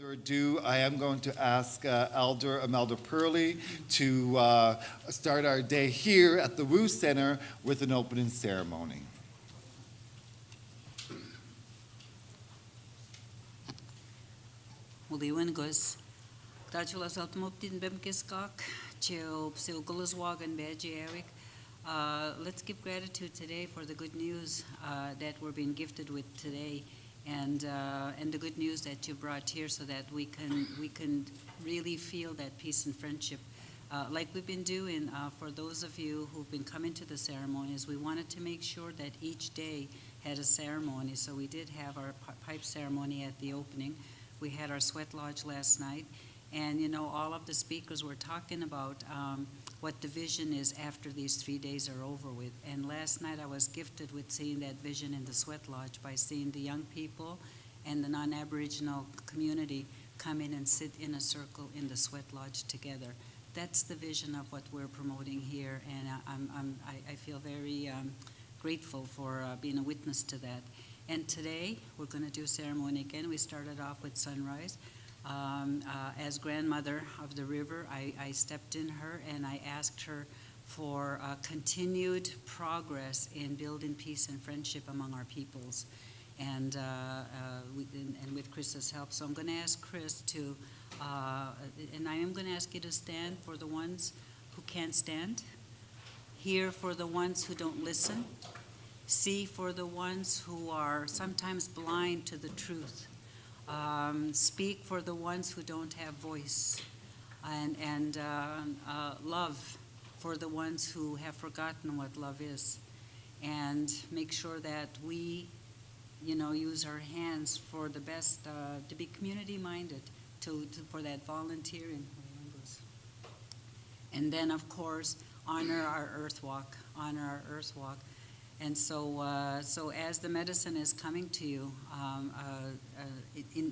further ado, I am going to ask Elder Imelda Purley to start our day here at the Wu Center with an opening ceremony. Uliwingos, Gradulas Altmoptin Bemkiskak, Chil Psilgulaswagan Bejiarik. Let's give gratitude today for the good news that we're being gifted with today, and the good news that you brought here, so that we can really feel that peace and friendship, like we've been doing. For those of you who've been coming to the ceremonies, we wanted to make sure that each day had a ceremony. So we did have our pipe ceremony at the opening. We had our sweat lodge last night, and all of the speakers were talking about what the vision is after these 3 days are over with. And last night I was gifted with seeing that vision in the sweat lodge by seeing the young people and the non-Aboriginal community come in and sit in a circle in the sweat lodge together. That's the vision of what we're promoting here, and I feel very grateful for being a witness to that. And today we're going to do ceremony again. We started off with sunrise. As grandmother of the river, I stepped in her and I asked her for continued progress in building peace and friendship among our peoples, and with Chris's help. So I'm going to ask Chris to, and I am going to ask you to stand for the ones who can't stand, hear for the ones who don't listen, see for the ones who are sometimes blind to the truth, speak for the ones who don't have voice, and love for the ones who have forgotten what love is, and make sure that we, use our hands for the best, to be community-minded, for that volunteering. And then, of course, honor our earth walk. And so as the medicine is coming to you,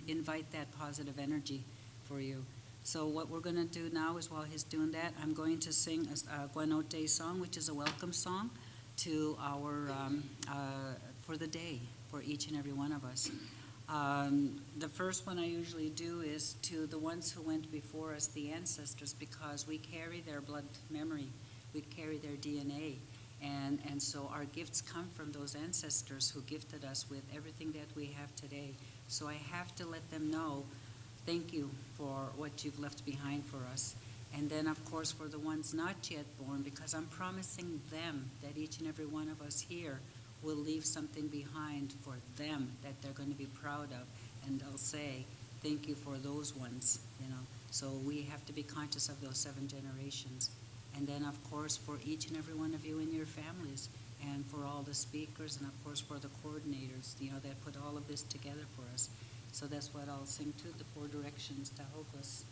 invite that positive energy for you. So what we're going to do now is, while he's doing that, I'm going to sing a Guanote song, which is a welcome song to our, for the day, for each and every one of us. The first one I usually do is to the ones who went before us, the ancestors, because we carry their blood memory, we carry their DNA. And so our gifts come from those ancestors who gifted us with everything that we have today. So I have to let them know, thank you for what you've left behind for us. And then, of course, for the ones not yet born, because I'm promising them that each and every one of us here will leave something behind for them that they're going to be proud of. And they'll say, thank you for those ones, So we have to be conscious of those 7 generations. And then, of course, for each and every one of you and your families, and for all the speakers, and of course for the coordinators, that put all of this together for us. So that's what I'll sing to, the 4 directions to help us.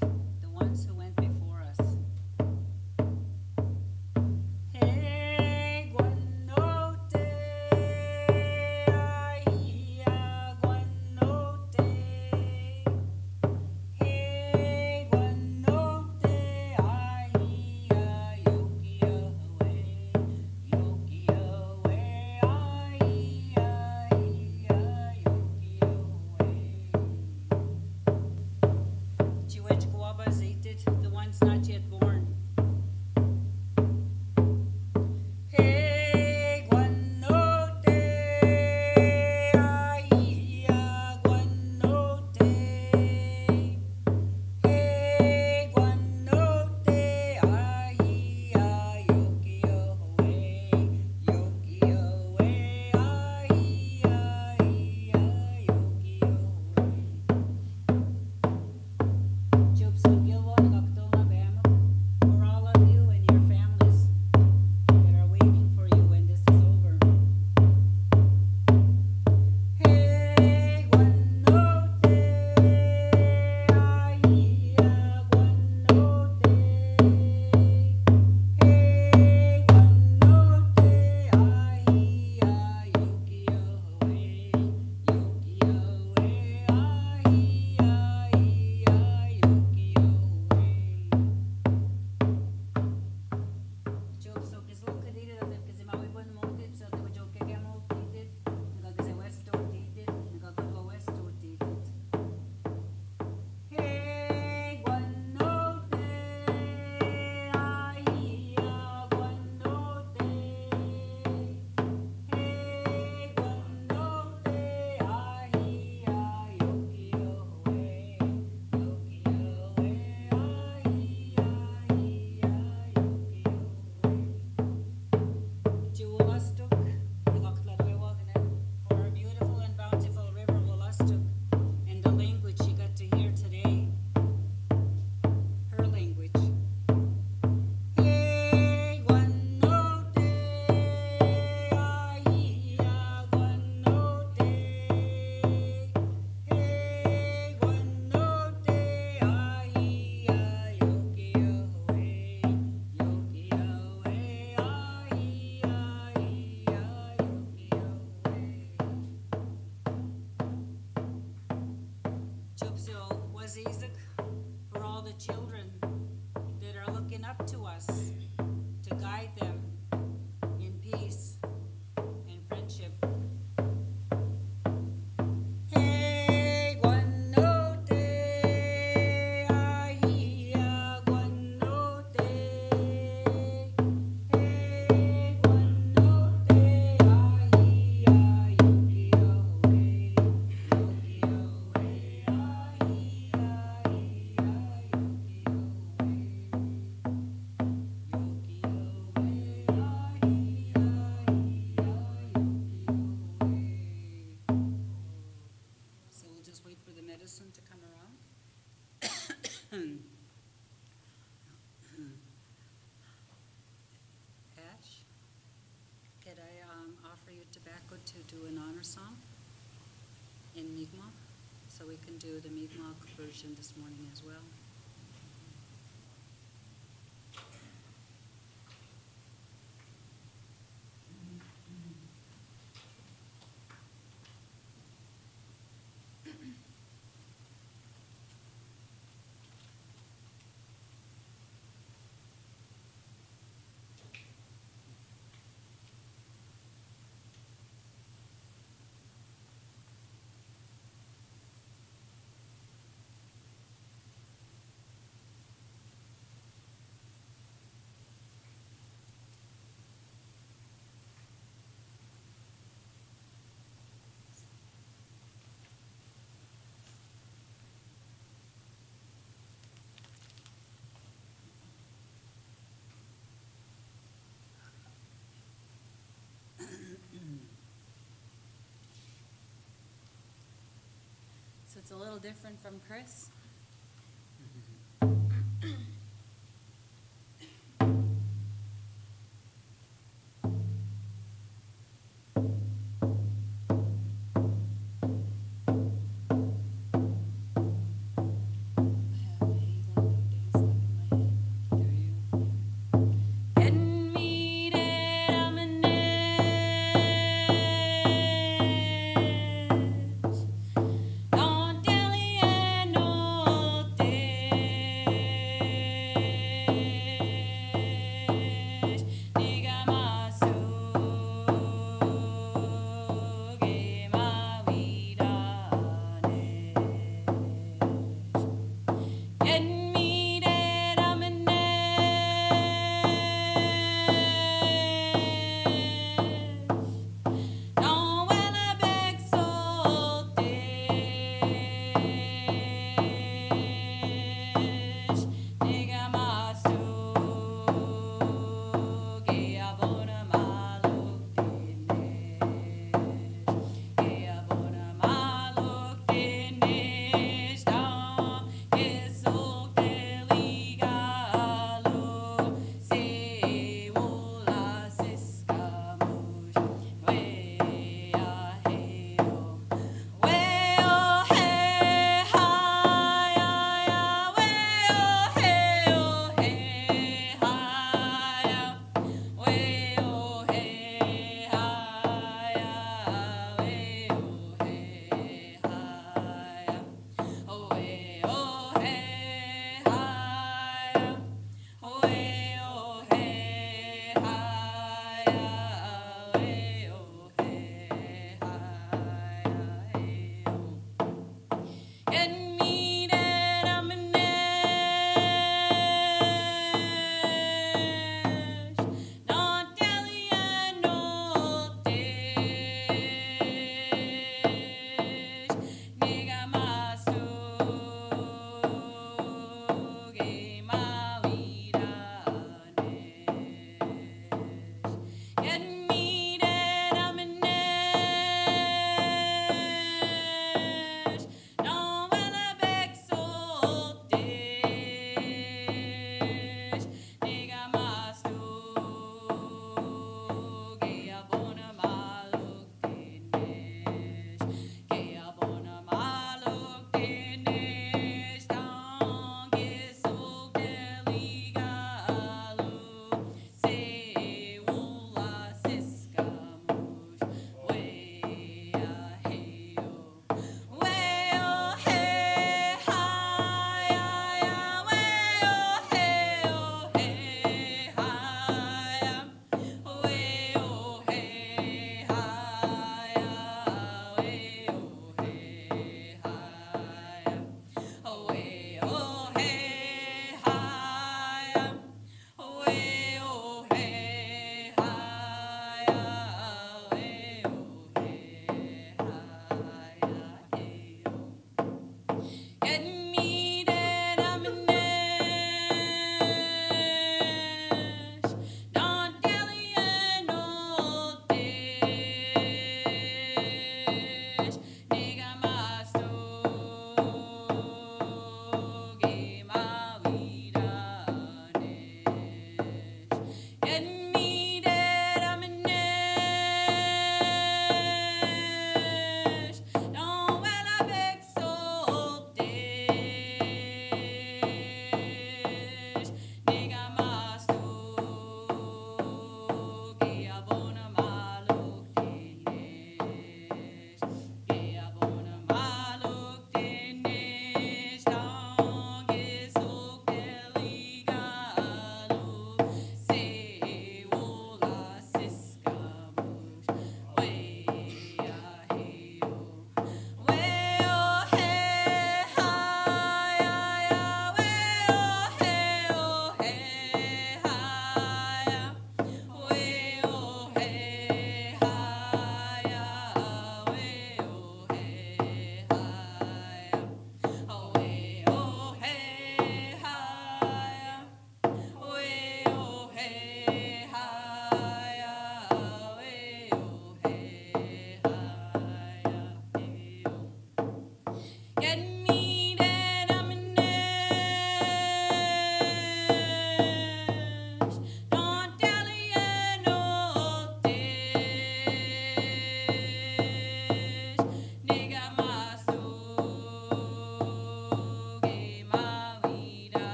The ones who went before us. Isaac, for all the children that are looking up to us to guide them in peace and friendship. Hey, guanote, ahia, guanote. Hey, guanote, ahia, yukio-e, yukio-e, ahia, ahia, so we'll just wait for the medicine to come around. Ash, could I offer you tobacco to do an honor song in Mi'kmaq? So we can do the Mi'kmaq version this morning as well. So it's a little different from Chris. Don't tell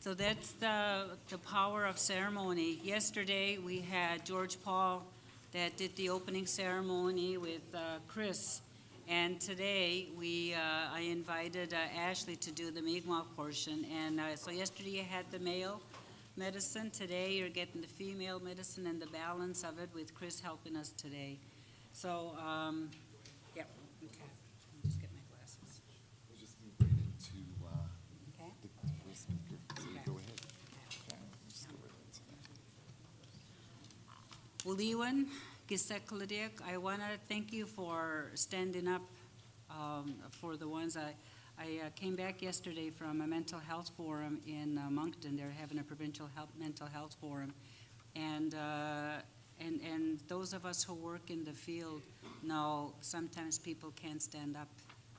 So that's the power of ceremony. Yesterday, we had George Paul that did the opening ceremony with Chris. And today, I invited Ashley to do the Mi'kmaq portion. And so yesterday you had the male medicine. Today, you're getting the female medicine and the balance of it with Chris helping us today. So, yeah, okay. Let me just get my glasses. We'll just move right into Okay. the first speaker. So you Okay. go ahead. Okay, we'll just go right into that. Uliwan, Gisekaladik, I want to thank you for standing up for the ones. I came back yesterday from a mental health forum in Moncton. They're having a provincial mental health forum. And those of us who work in the field know sometimes people can't stand up.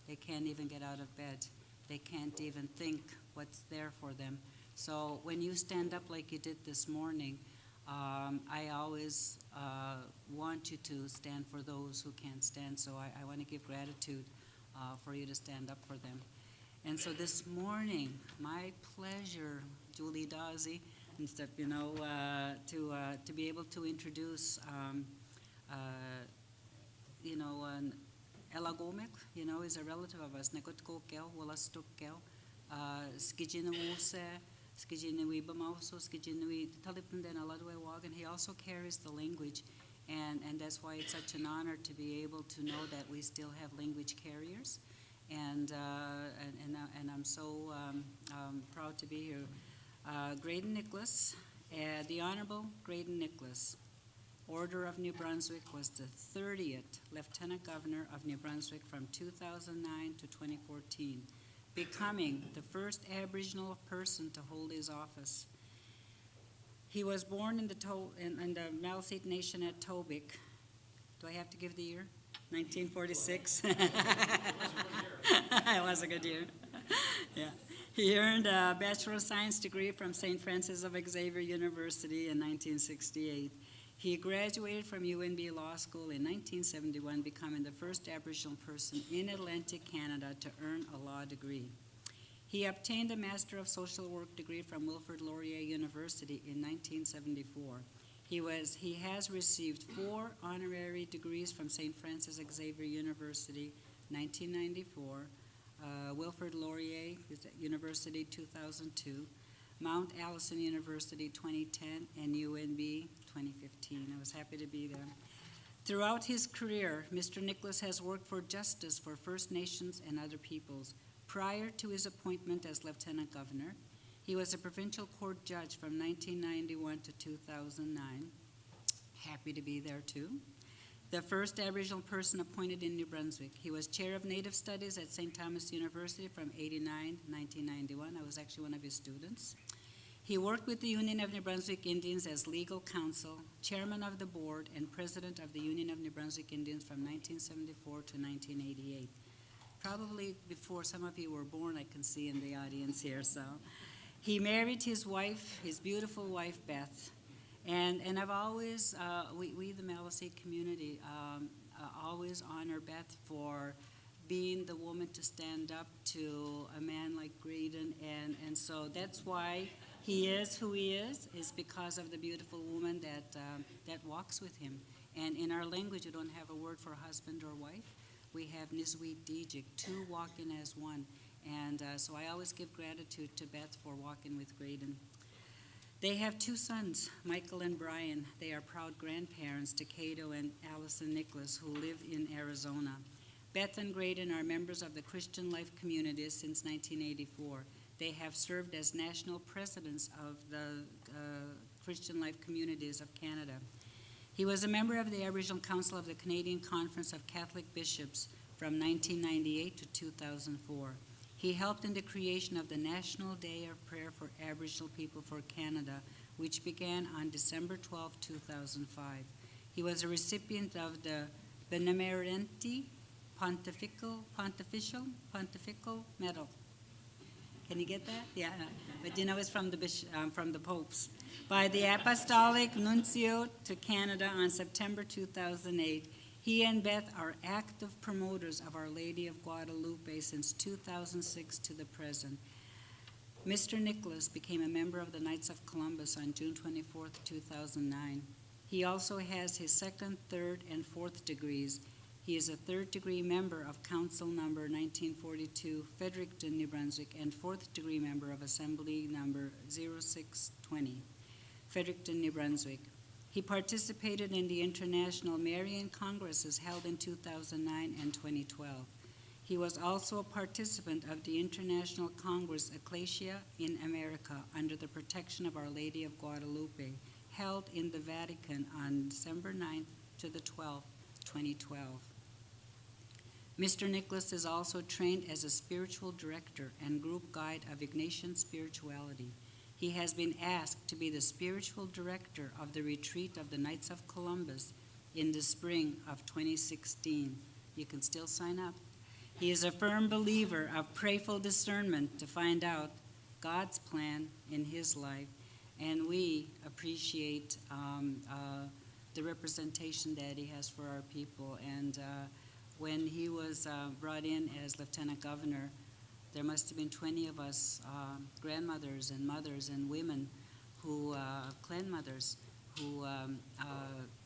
They can't even get out of bed. They can't even think what's there for them. So when you stand up like you did this morning, I always want you to stand for those who can't stand. So I want to give gratitude for you to stand up for them. And so this morning, my pleasure, Julie Dawsey, and stuff, to be able to introduce, Ella Gomek, is a relative of us. Nekotko kel, walastuk kel, skijinawuse, skijinawi bamauso, skijinawi talipunden aladwe wag, and he also carries the language. And that's why it's such an honor to be able to know that we still have language carriers. And I'm so proud to be here. Graydon Nicholas, the Honorable Graydon Nicholas, Order of New Brunswick, was the 30th Lieutenant Governor of New Brunswick from 2009 to 2014, becoming the first Aboriginal person to hold his office. He was born in the Maliseet Nation at Tobic. Do I have to give the year? 1946. It was a good year. Yeah. He earned a Bachelor of Science degree from St. Francis of Xavier University in 1968. He graduated from UNB Law School in 1971, becoming the first Aboriginal person in Atlantic Canada to earn a law degree. He obtained a Master of Social Work degree from Wilfrid Laurier University in 1974. He has received 4 honorary degrees from St. Francis Xavier University, 1994, Wilfrid Laurier University, 2002, Mount Allison University, 2010, and UNB, 2015. I was happy to be there. Throughout his career, Mr. Nicholas has worked for justice for First Nations and other peoples. Prior to his appointment as Lieutenant Governor, he was a provincial court judge from 1991 to 2009. Happy to be there too. The first Aboriginal person appointed in New Brunswick. He was chair of Native Studies at St. Thomas University from 1989 to 1991. I was actually one of his students. He worked with the Union of New Brunswick Indians as legal counsel, chairman of the board, and president of the Union of New Brunswick Indians from 1974 to 1988. Probably before some of you were born, I can see in the audience here. So he married his wife, his beautiful wife, Beth. And I've always, we the Maliseet community, always honor Beth for being the woman to stand up to a man like Graydon. And so that's why he is who he is because of the beautiful woman that walks with him. And in our language, we don't have a word for husband or wife. We have Nizweet Dijik, 2 walking as one. And so I always give gratitude to Beth for walking with Graydon. They have 2 sons, Michael and Brian. They are proud grandparents to Cato and Allison Nicholas, who live in Arizona. Beth and Graydon are members of the Christian Life Communities since 1984. They have served as national presidents of the Christian Life Communities of Canada. He was a member of the Aboriginal Council of the Canadian Conference of Catholic Bishops from 1998 to 2004. He helped in the creation of the National Day of Prayer for Aboriginal People for Canada, which began on December 12, 2005. He was a recipient of the Benemerenti Pontifical Medal. Can you get that? Yeah, but it's from the popes. By the Apostolic Nuncio to Canada on September 2008. He and Beth are active promoters of Our Lady of Guadalupe since 2006 to the present. Mr. Nicholas became a member of the Knights of Columbus on June 24th, 2009. He also has his second, third, and fourth degrees. He is a third-degree member of Council Number 1942, Fredericton, New Brunswick, and fourth-degree member of Assembly Number 0620, Fredericton, New Brunswick. He participated in the International Marian Congresses held in 2009 and 2012. He was also a participant of the International Congress Ecclesia in America under the protection of Our Lady of Guadalupe, held in the Vatican on December 9th to the 12th, 2012. Mr. Nicholas is also trained as a spiritual director and group guide of Ignatian spirituality. He has been asked to be the spiritual director of the retreat of the Knights of Columbus in the spring of 2016. You can still sign up. He is a firm believer of prayerful discernment to find out God's plan in his life, and we appreciate the representation that he has for our people. And when he was brought in as Lieutenant Governor, there must have been 20 of us, grandmothers and mothers and women, clan mothers, who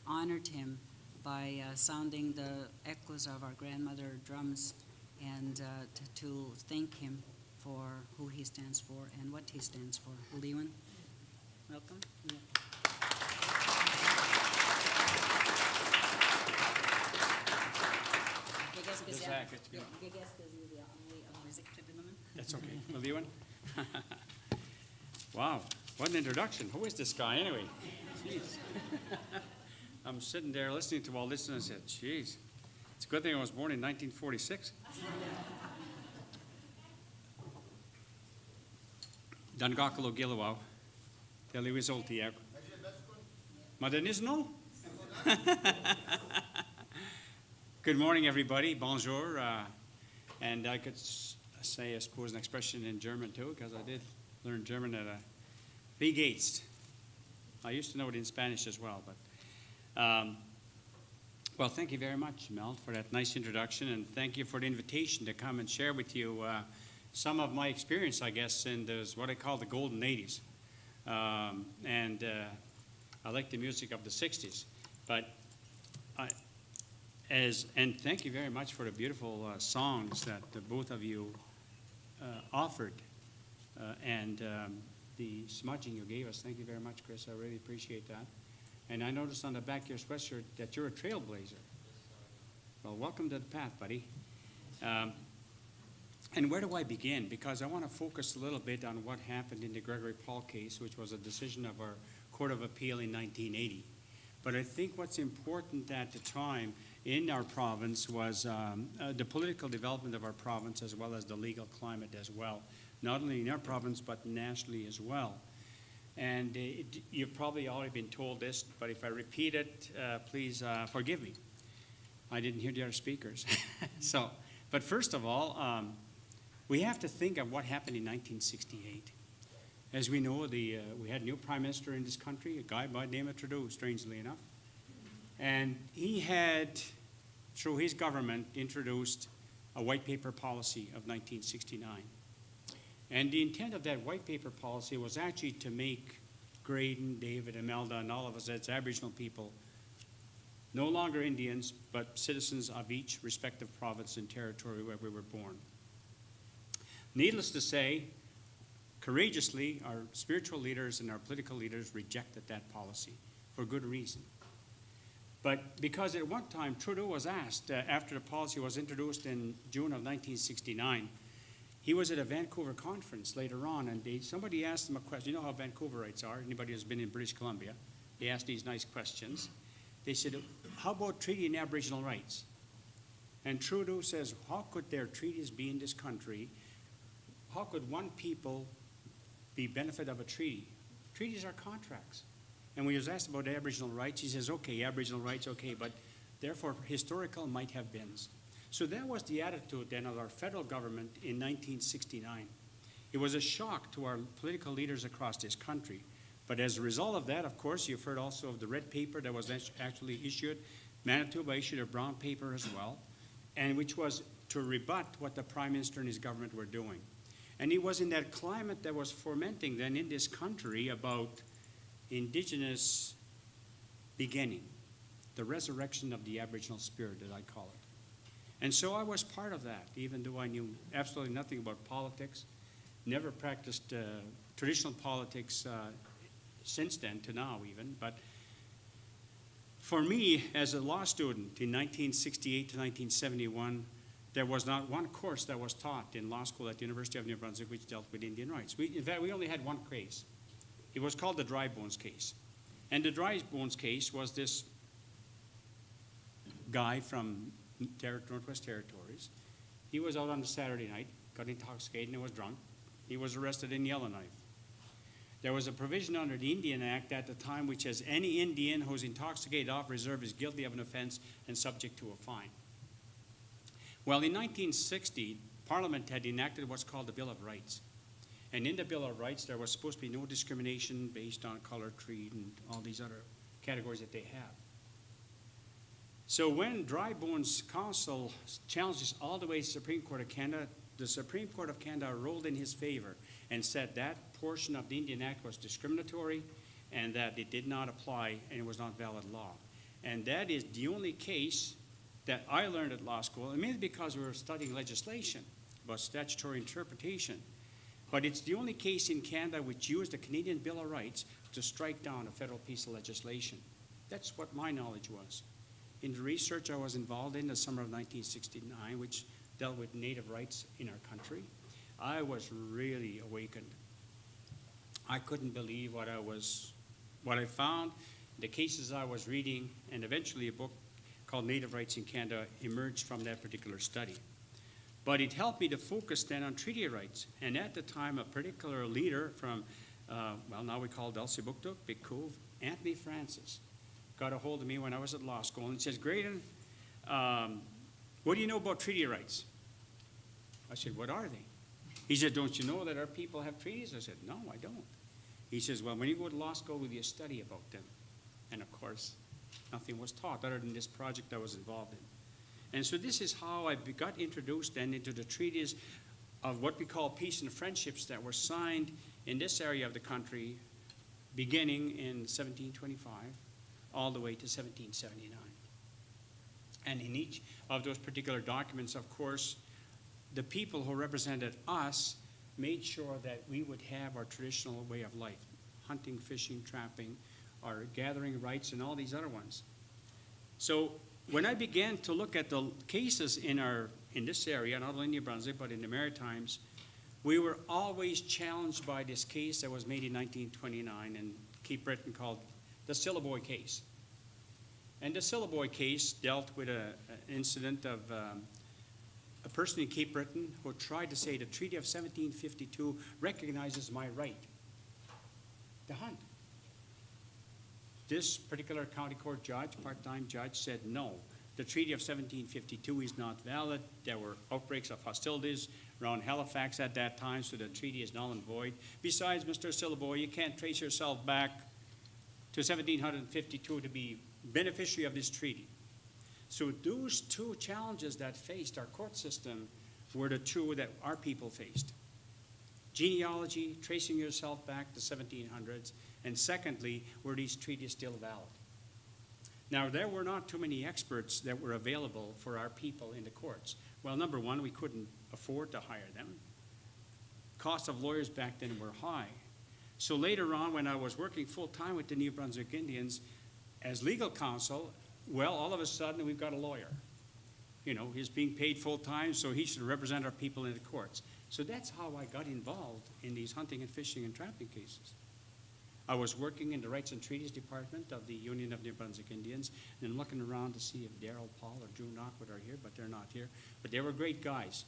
honored him by sounding the echoes of our grandmother drums and to thank him for who he stands for and what he stands for. Lewan, welcome. Yeah. That's okay. Lewan? Wow, what an introduction. Who is this guy anyway? Jeez. I'm sitting there listening to all this and I said, geez, it's a good thing I was born in 1946. Dangakalo Gilawau, Telewisoltiak. Modernismo? Good morning, everybody. Bonjour. And I could say, I suppose, an expression in German too, because I did learn German at Wie geht's? I used to know it in Spanish as well, but well, thank you very much, Mel, for that nice introduction, and thank you for the invitation to come and share with you some of my experience, I guess, in those what I call the golden 80s. And I like the music of the 60s, but and thank you very much for the beautiful songs that both of you offered, and the smudging you gave us. Thank you very much, Chris. I really appreciate that. And I noticed on the back of your sweatshirt that you're a trailblazer. Well, welcome to the path, buddy. And where do I begin? Because I want to focus a little bit on what happened in the Gregory Paul case, which was a decision of our Court of Appeal in 1980. But I think what's important at the time in our province was the political development of our province, as well as the legal climate as well, not only in our province but nationally as well. And you've probably already been told this, but if I repeat it, please forgive me. I didn't hear the other speakers. But first of all, we have to think of what happened in 1968. As we know, we had a new prime minister in this country, a guy by the name of Trudeau, strangely enough. And he had, through his government, introduced a white paper policy of 1969. And the intent of that white paper policy was actually to make Graydon, David, Imelda, and all of us as Aboriginal people no longer Indians, but citizens of each respective province and territory where we were born. Needless to say, courageously, our spiritual leaders and our political leaders rejected that policy for good reason. But because at one time Trudeau was asked, after the policy was introduced in June of 1969, he was at a Vancouver conference later on, and somebody asked him a question. You know how Vancouverites are. Anybody who's been in British Columbia, they ask these nice questions. They said, how about treaty Aboriginal rights? And Trudeau says, how could there treaties be in this country? How could one people be benefit of a treaty? Treaties are contracts. And when he was asked about Aboriginal rights, he says, okay, Aboriginal rights, okay, but therefore historical might have beens. So that was the attitude then of our federal government in 1969. It was a shock to our political leaders across this country. But as a result of that, of course, you've heard also of the red paper that was actually issued. Manitoba issued a brown paper as well, and which was to rebut what the Prime Minister and his government were doing. And it was in that climate that was fermenting then in this country about indigenous beginning, the resurrection of the Aboriginal spirit, as I call it. And so I was part of that, even though I knew absolutely nothing about politics, never practiced traditional politics since then to now even. But for me, as a law student in 1968 to 1971, there was not one course that was taught in law school at the University of New Brunswick which dealt with Indian rights. In fact, we only had one case. It was called the Dry Bones case. And the Dry Bones case was this guy from Northwest Territories. He was out on a Saturday night, got intoxicated and was drunk. He was arrested in Yellowknife. There was a provision under the Indian Act at the time which says any Indian who's intoxicated off reserve is guilty of an offense and subject to a fine. Well, in 1960, Parliament had enacted what's called the Bill of Rights. And in the Bill of Rights, there was supposed to be no discrimination based on color, creed, and all these other categories that they have. So when Dry Bones Council challenged this all the way to the Supreme Court of Canada, the Supreme Court of Canada ruled in his favor and said that portion of the Indian Act was discriminatory and that it did not apply and it was not valid law. And that is the only case that I learned at law school, and mainly because we were studying legislation about statutory interpretation. But it's the only case in Canada which used the Canadian Bill of Rights to strike down a federal piece of legislation. That's what my knowledge was. In the research I was involved in the summer of 1969, which dealt with Native rights in our country, I was really awakened. I couldn't believe what I found, the cases I was reading, and eventually a book called Native Rights in Canada emerged from that particular study. But it helped me to focus then on treaty rights. And at the time, a particular leader from, now we call Dulcibuktuk, Big Cove, Anthony Francis, got a hold of me when I was at law school and says, Graydon, what do you know about treaty rights? I said, what are they? He said, don't you know that our people have treaties? I said, no, I don't. He says, well, when you go to law school, will you study about them? And of course, nothing was taught other than this project I was involved in. And so this is how I got introduced then into the treaties of what we call peace and friendships that were signed in this area of the country beginning in 1725 all the way to 1779. And in each of those particular documents, of course, the people who represented us made sure that we would have our traditional way of life, hunting, fishing, trapping, our gathering rights, and all these other ones. So when I began to look at the cases in this area, not only in New Brunswick, but in the Maritimes, we were always challenged by this case that was made in 1929 in Cape Breton called the Syllaboy case. And the Syllaboy case dealt with an incident of a person in Cape Breton who tried to say the Treaty of 1752 recognizes my right to hunt. This particular county court judge, part-time judge, said no. The Treaty of 1752 is not valid. There were outbreaks of hostilities around Halifax at that time, so the treaty is null and void. Besides, Mr. Syllaboy, you can't trace yourself back to 1752 to be beneficiary of this treaty. So those two challenges that faced our court system were the two that our people faced. Genealogy, tracing yourself back to 1700s, and secondly, were these treaties still valid? Now, there were not too many experts that were available for our people in the courts. Well, number one, we couldn't afford to hire them. Costs of lawyers back then were high. So later on, when I was working full-time with the New Brunswick Indians as legal counsel, well, all of a sudden, we've got a lawyer. You know, he's being paid full-time, so he should represent our people in the courts. So that's how I got involved in these hunting and fishing and trapping cases. I was working in the Rights and Treaties Department of the Union of New Brunswick Indians, and I'm looking around to see if Darrell, Paul, or Drew Knockwood are here, but they're not here. But they were great guys,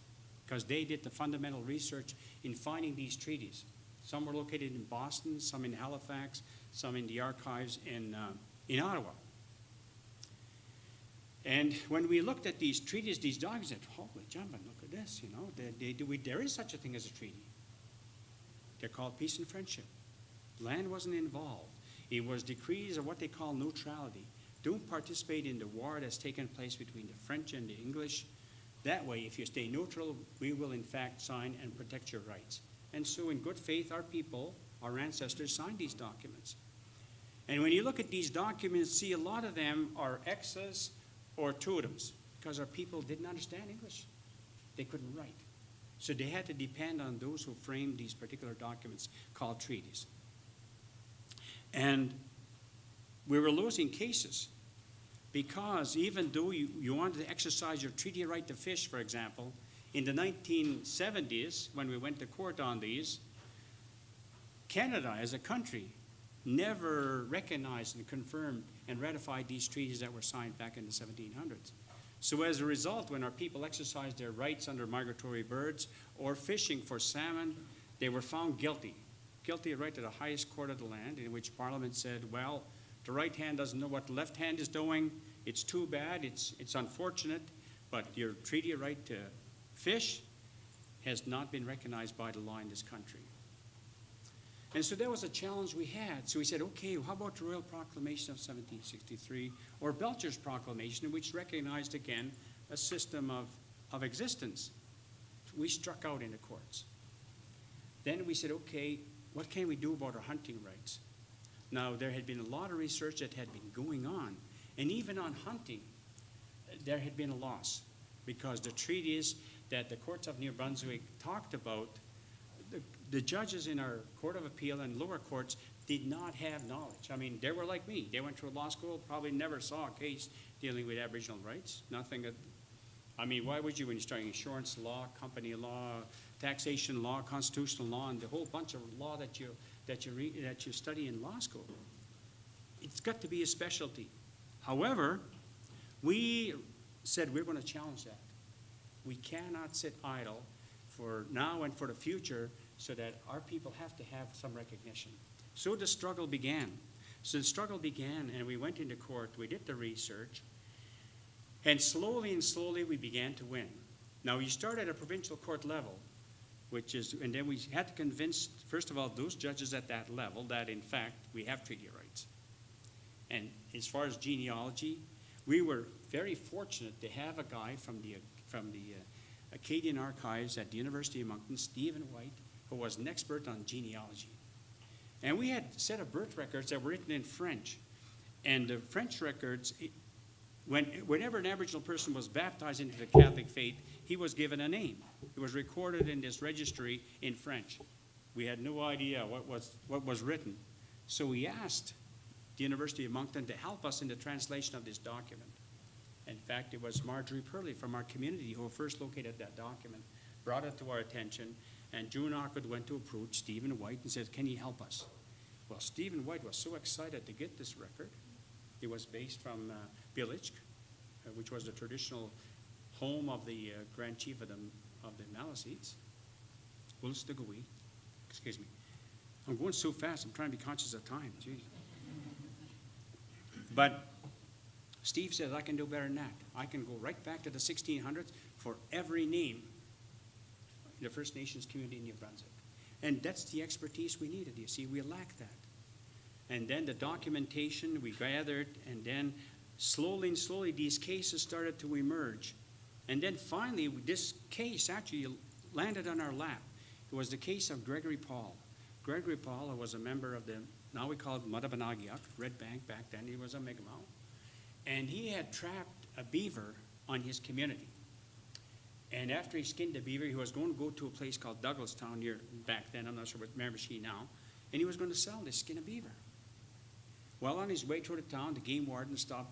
because they did the fundamental research in finding these treaties. Some were located in Boston, some in Halifax, some in the archives in Ottawa. And when we looked at these treaties, these documents, said, holy jumping, look at this, you know, there is such a thing as a treaty. They're called peace and friendship. Land wasn't involved. It was decrees of what they call neutrality. Don't participate in the war that's taken place between the French and the English That way, if you stay neutral, we will in fact sign and protect your rights. And so in good faith, our people, our ancestors signed these documents. And when you look at these documents, see a lot of them are X's or totems, because our people didn't understand English. They couldn't write. So they had to depend on those who framed these particular documents called treaties. And we were losing cases because even though you wanted to exercise your treaty right to fish, for example, in the 1970s, when we went to court on these, Canada as a country never recognized and confirmed and ratified these treaties that were signed back in the 1700s. So as a result, when our people exercised their rights under migratory birds or fishing for salmon, they were found guilty. Guilty right to the highest court of the land, in which Parliament said, well, the right hand doesn't know what the left hand is doing. It's too bad, it's unfortunate, but your treaty right to fish has not been recognized by the law in this country. And so that was a challenge we had. So we said, okay, how about the Royal Proclamation of 1763 or Belcher's Proclamation, which recognized again a system of existence? We struck out in the courts. Then we said, okay, what can we do about our hunting rights? Now, there had been a lot of research that had been going on, and even on hunting, there had been a loss because the treaties that the courts of New Brunswick talked about, the judges in our Court of Appeal and lower courts did not have knowledge. I mean, they were like me. They went to a law school, probably never saw a case dealing with Aboriginal rights. Nothing. I mean, why would you when you're studying insurance law, company law, taxation law, constitutional law, and the whole bunch of law that you study in law school? It's got to be a specialty. However, we said we're going to challenge that. We cannot sit idle for now and for the future so that our people have to have some recognition. So the struggle began. And we went into court, we did the research, and slowly we began to win. Now, you start at a provincial court level, and then we had to convince, first of all, those judges at that level that, in fact, we have treaty rights. And as far as genealogy, we were very fortunate to have a guy from the Acadian Archives at the University of Moncton, Stephen White, who was an expert on genealogy. And we had a set of birth records that were written in French. And the French records, whenever an Aboriginal person was baptized into the Catholic faith, he was given a name. It was recorded in this registry in French. We had no idea what was written. So we asked the University of Moncton to help us in the translation of this document. In fact, it was Marjorie Purley from our community who first located that document, brought it to our attention, and June Arkwood went to approach Stephen White and said, can you help us? Well, Stephen White was so excited to get this record. It was based from Billich, which was the traditional home of the Grand Chief of the Maliseets, Wulstagui. Excuse me. I'm going so fast, I'm trying to be conscious of time. Jeez. But Steve says, I can do better than that. I can go right back to the 1600s for every name in the First Nations community in New Brunswick. And that's the expertise we needed, you see. We lacked that. And then the documentation we gathered, and then slowly these cases started to emerge. And then finally, this case actually landed on our lap. It was the case of Gregory Paul. Gregory Paul was a member of the, now we call it Mudabanagiak, Red Bank back then. He was a Mi'kmaq. And he had trapped a beaver on his community. And after he skinned the beaver, he was going to go to a place called Douglastown near back then. I'm not sure what Miramichi now. And he was going to sell this skin of beaver. Well, on his way toward the town, the game warden stopped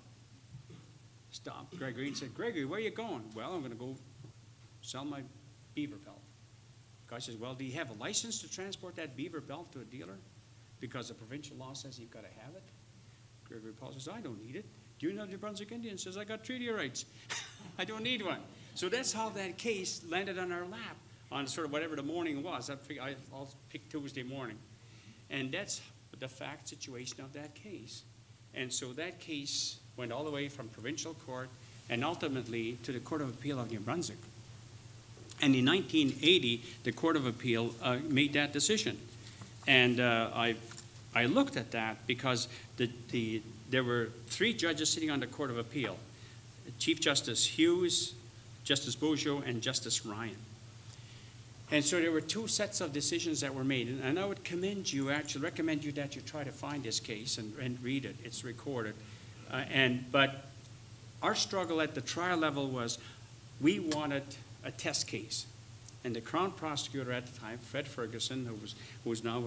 Gregory and said, Gregory, where are you going? Well, I'm going to go sell my beaver pelt. The guy says, well, do you have a license to transport that beaver pelt to a dealer? Because the provincial law says you've got to have it. Gregory Paul says, I don't need it. Do you know the New Brunswick Indian? Says, I got treaty rights. I don't need one. So that's how that case landed on our lap on sort of whatever the morning was. I'll pick Tuesday morning. And that's the fact situation of that case. And so that case went all the way from provincial court and ultimately to the Court of Appeal of New Brunswick. And in 1980, the Court of Appeal made that decision. And I looked at that because there were three judges sitting on the Court of Appeal. Chief Justice Hughes, Justice Bojo and Justice Ryan. And so there were two sets of decisions that were made. And I would recommend you that you try to find this case and read it. It's recorded. But our struggle at the trial level was we wanted a test case. And the Crown prosecutor at the time, Fred Ferguson, who was now,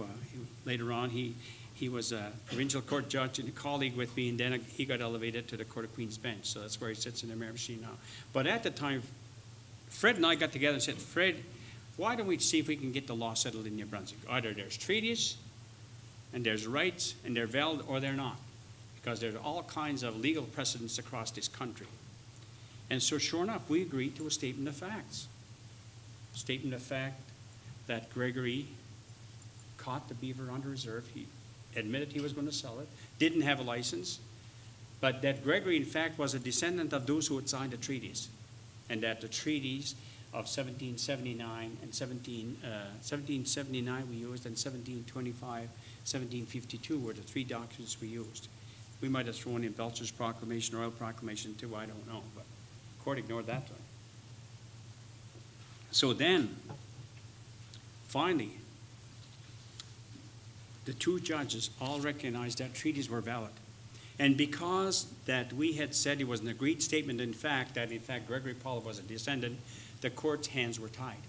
later on, he was a provincial court judge and a colleague with me, and then he got elevated to the Court of Queen's Bench. So that's where he sits in the Mayor machine now. But at the time, Fred and I got together and said, Fred, why don't we see if we can get the law settled in New Brunswick? Either there's treaties, and there's rights, and they're valid, or they're not. Because there's all kinds of legal precedents across this country. And so sure enough, we agreed to a statement of facts. Statement of fact that Gregory caught the beaver under reserve. He admitted he was going to sell it, didn't have a license, but that Gregory, in fact, was a descendant of those who had signed the treaties, and that the treaties of 1779 and 1779 we used, and 1725, 1752 were the three documents we used. We might have thrown in Belcher's Proclamation or Oil Proclamation too, I don't know, but the court ignored that one. So then, finally, the two judges all recognized that treaties were valid. And because that we had said it was an agreed statement, in fact, that in fact Gregory Paul was a descendant, the court's hands were tied.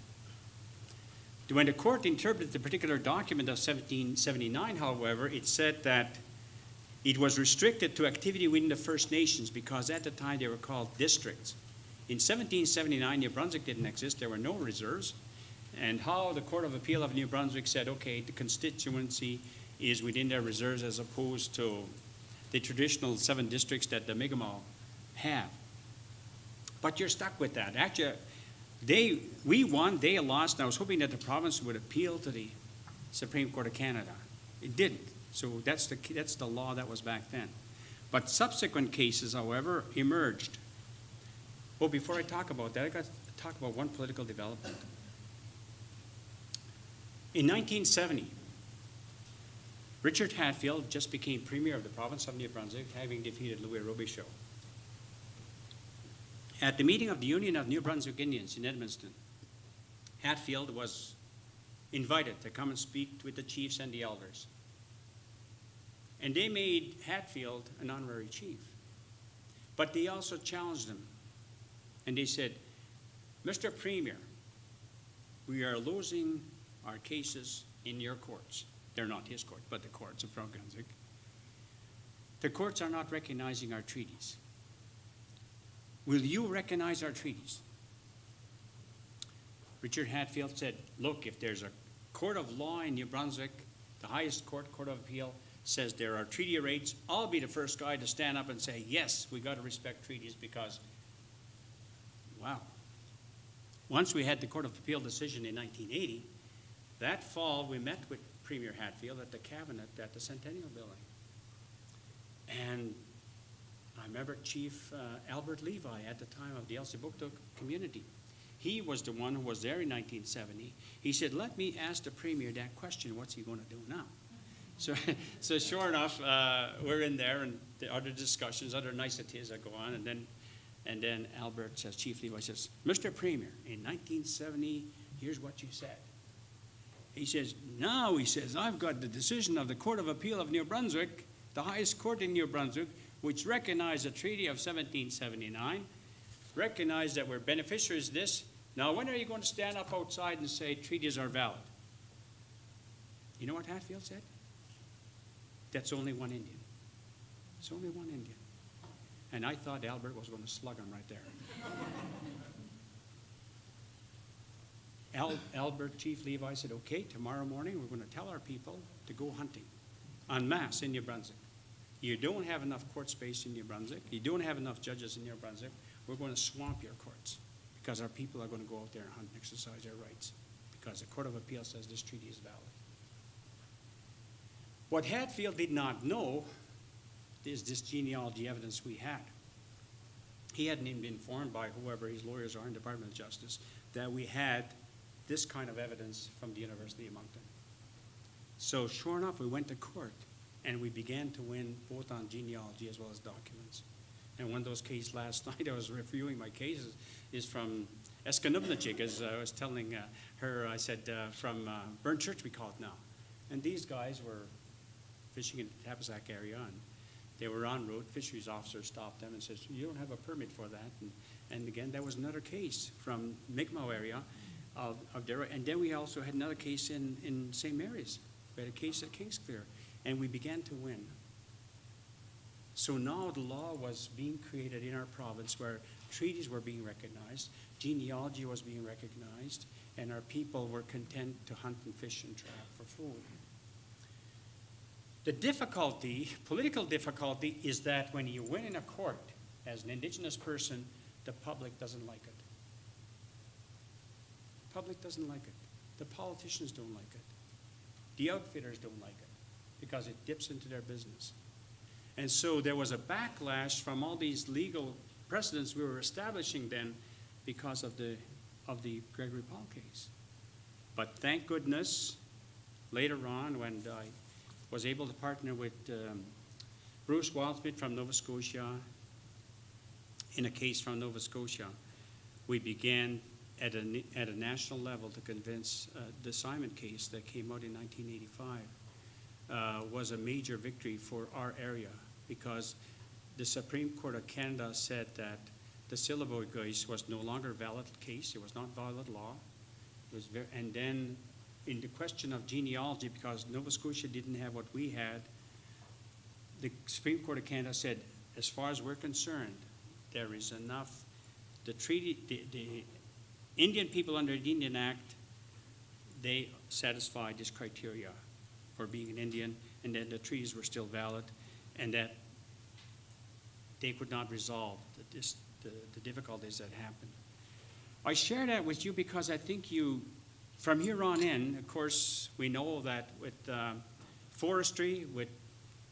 When the court interpreted the particular document of 1779, however, it said that it was restricted to activity within the First Nations because at the time they were called districts. In 1779, New Brunswick didn't exist. There were no reserves. And how the Court of Appeal of New Brunswick said, okay, the constituency is within their reserves as opposed to the traditional 7 districts that the Mi'kmaq have. But you're stuck with that. Actually, we won, they lost, and I was hoping that the province would appeal to the Supreme Court of Canada. It didn't. So that's the law that was back then. But subsequent cases, however, emerged. Well, before I talk about that, I got to talk about one political development. In 1970, Richard Hatfield just became Premier of the province of New Brunswick, having defeated Louis Robichaud. At the meeting of the Union of New Brunswick Indians in Edmundston, Hatfield was invited to come and speak with the chiefs and the elders. And they made Hatfield an honorary chief. But they also challenged him. And they said, Mr. Premier, we are losing our cases in your courts. They're not his court, but the courts of Brunswick. The courts are not recognizing our treaties. Will you recognize our treaties? Richard Hatfield said, look, if there's a court of law in New Brunswick, the highest court, Court of Appeal, says there are treaty rights, I'll be the first guy to stand up and say, yes, we got to respect treaties because, wow. Once we had the Court of Appeal decision in 1980, that fall we met with Premier Hatfield at the cabinet at the Centennial Building. And I remember Chief Albert Levi at the time of the Elsipogtog community. He was the one who was there in 1970. He said, let me ask the Premier that question, what's he going to do now? So sure enough, we're in there, and the other discussions, other niceties that go on, and then Albert says, Chief Levi says, Mr. Premier, in 1970, here's what you said. He says, now, he says, I've got the decision of the Court of Appeal of New Brunswick, the highest court in New Brunswick, which recognized the Treaty of 1779, recognized that we're beneficiaries of this. Now, when are you going to stand up outside and say treaties are valid? You know what Hatfield said? That's only one Indian. It's only one Indian. And I thought Albert was going to slug him right there. Albert, Chief Levi said, okay, tomorrow morning we're going to tell our people to go hunting en masse in New Brunswick. You don't have enough court space in New Brunswick. You don't have enough judges in New Brunswick. We're going to swamp your courts because our people are going to go out there and hunt and exercise their rights because the Court of Appeal says this treaty is valid. What Hatfield did not know is this genealogy evidence we had. He hadn't even been informed by whoever his lawyers are in the Department of Justice that we had this kind of evidence from the University of Moncton. So sure enough, we went to court and we began to win both on genealogy as well as documents. And one of those cases last night, I was reviewing my cases, is from Escanubnachik, as I was telling her, I said, from Burn Church we call it now. And these guys were fishing in the Tapasac area, and they were en route. Fisheries officer stopped them and says, you don't have a permit for that. And again, that was another case from Mi'kmaq area of Darrow. And then we also had another case in St. Mary's. We had a case at Kingsclear, and we began to win. So now the law was being created in our province where treaties were being recognized, genealogy was being recognized, and our people were content to hunt and fish and trap for food. The difficulty, political difficulty, is that when you win in a court as an Indigenous person, the public doesn't like it. The public doesn't like it. The politicians don't like it. The outfitters don't like it because it dips into their business. And so there was a backlash from all these legal precedents we were establishing then because of the Gregory Paul case. But thank goodness, later on when I was able to partner with Bruce Wildsmith from Nova Scotia in a case from Nova Scotia, we began at a national level to convince the Simon case that came out in 1985 was a major victory for our area because the Supreme Court of Canada said that the Syllable case was no longer a valid case. It was not valid law. It was and then in the question of genealogy, because Nova Scotia didn't have what we had, the Supreme Court of Canada said, as far as we're concerned, there is enough. The treaty, the Indian people under the Indian Act, they satisfied this criteria for being an Indian, and that the treaties were still valid, and that they could not resolve the difficulties that happened. I share that with you because I think you, from here on in, of course, we know that with forestry, with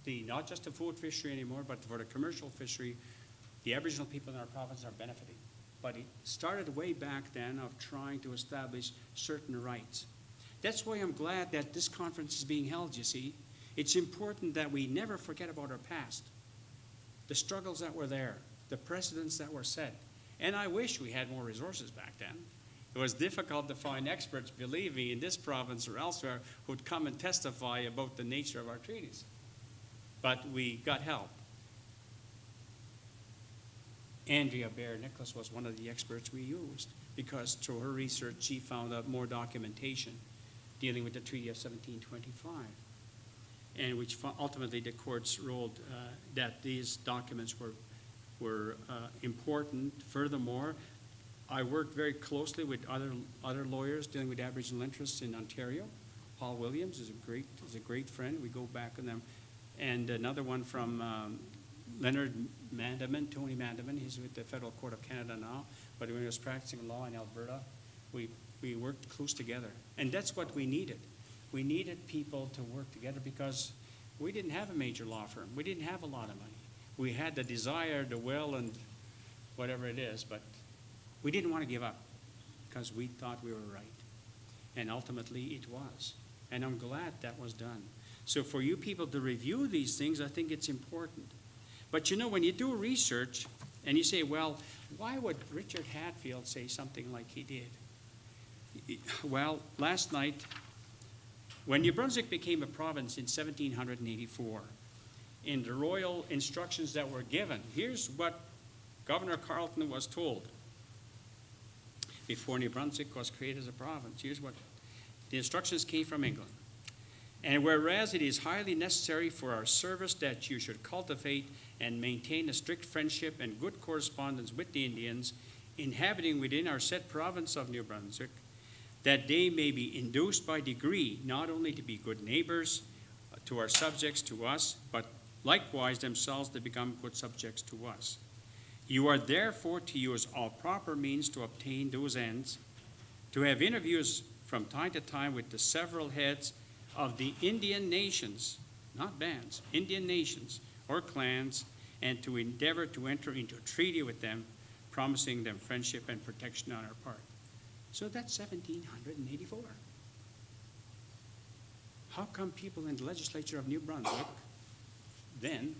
not just the food fishery anymore, but for the commercial fishery, the Aboriginal people in our province are benefiting. But it started way back then of trying to establish certain rights. That's why I'm glad that this conference is being held, you see. It's important that we never forget about our past, the struggles that were there, the precedents that were set. And I wish we had more resources back then. It was difficult to find experts, believe me, in this province or elsewhere who'd come and testify about the nature of our treaties. But we got help. Andrea Baer-Nicholas was one of the experts we used because through her research she found out more documentation dealing with the Treaty of 1725, and which ultimately the courts ruled that these documents were important. Furthermore, I worked very closely with other lawyers dealing with Aboriginal interests in Ontario. Paul Williams is a great friend. We go back on them, and another one from Leonard Mandaman, Tony Mandaman. He's with the Federal Court of Canada now, but when he was practicing law in Alberta, we worked close together, and that's what we needed. We needed people to work together because we didn't have a major law firm. We didn't have a lot of money. We had the desire, the will, and whatever it is, but we didn't want to give up because we thought we were right. And ultimately it was. And I'm glad that was done. So for you people to review these things, I think it's important. But you know, when you do research and you say, well, why would Richard Hatfield say something like he did? Well, last night, when New Brunswick became a province in 1784, in the royal instructions that were given, here's what Governor Carleton was told before New Brunswick was created as a province. Here's what the instructions came from England. And whereas it is highly necessary for our service that you should cultivate and maintain a strict friendship and good correspondence with the Indians inhabiting within our said province of New Brunswick, that they may be induced by degree not only to be good neighbors to our subjects, to us, but likewise themselves to become good subjects to us. You are therefore to use all proper means to obtain those ends, to have interviews from time to time with the several heads of the Indian nations, not bands, Indian nations or clans, and to endeavor to enter into a treaty with them, promising them friendship and protection on our part. So that's 1784. How come people in the legislature of New Brunswick then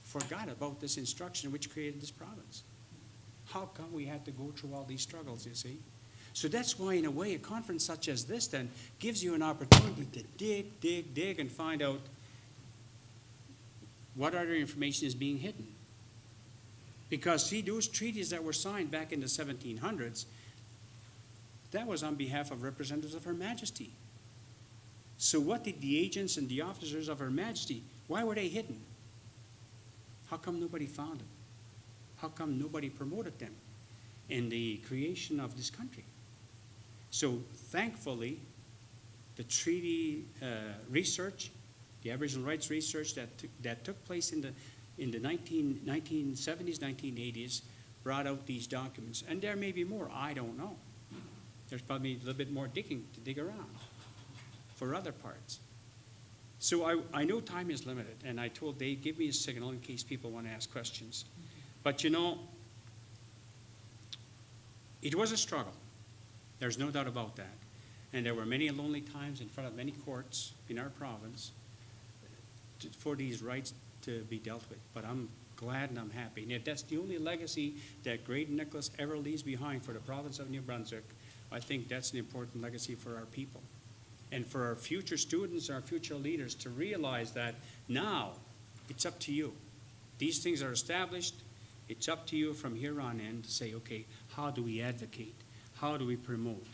forgot about this instruction which created this province. How come we had to go through all these struggles, you see? So that's why, in a way, a conference such as this then gives you an opportunity to dig, and find out what other information is being hidden. Because, see, those treaties that were signed back in the 1700s, that was on behalf of representatives of Her Majesty. So what did the agents and the officers of Her Majesty, why were they hidden? How come nobody found them? How come nobody promoted them in the creation of this country? So thankfully, the treaty research, the Aboriginal rights research that took place in the 1970s, 1980s, brought out these documents. And there may be more, I don't know. There's probably a little bit more digging to dig around for other parts. So I know time is limited, and I told Dave, give me a signal in case people want to ask questions. But you know, it was a struggle. There's no doubt about that. And there were many lonely times in front of many courts in our province for these rights to be dealt with. But I'm glad and I'm happy. And if that's the only legacy that Graydon Nicholas ever leaves behind for the province of New Brunswick, I think that's an important legacy for our people. And for our future students, our future leaders to realize that now it's up to you. These things are established. It's up to you from here on in to say, okay, how do we advocate? How do we promote?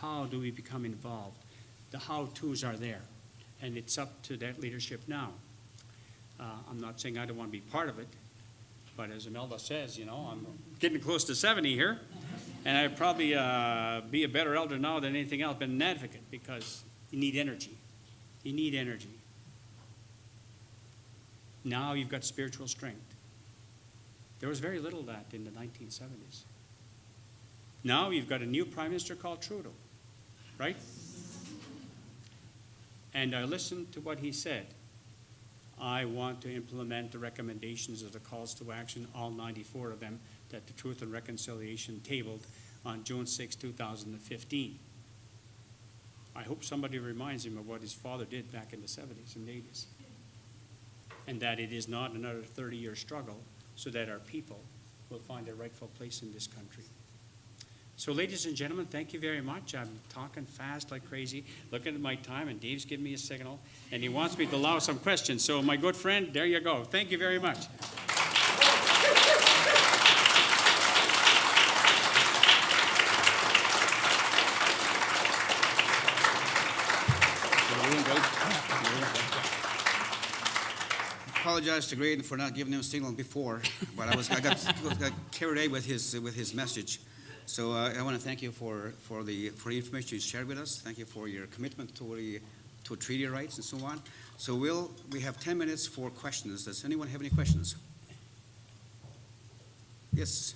How do we become involved? The how-tos are there. And it's up to that leadership now. I'm not saying I don't want to be part of it, but as Imelda says, you know, I'm getting close to 70 here, and I'd probably be a better elder now than anything else, but an advocate, because you need energy. You need energy. Now you've got spiritual strength. There was very little of that in the 1970s. Now you've got a new prime minister called Trudeau, right? And I listened to what he said. I want to implement the recommendations of the calls to action, all 94 of them, that the Truth and Reconciliation tabled on June 6, 2015. I hope somebody reminds him of what his father did back in the 70s and 80s. And that it is not another 30-year struggle so that our people will find their rightful place in this country. So ladies and gentlemen, thank you very much. I'm talking fast like crazy, looking at my time, and Dave's giving me a signal, and he wants me to allow some questions. So my good friend, there you go. Thank you very much. Apologize to Graydon for not giving him a signal before, but I got carried away with his message. So I want to thank you for the information you shared with us. Thank you for your commitment to treaty rights and so on. So we have 10 minutes for questions. Does anyone have any questions? Yes.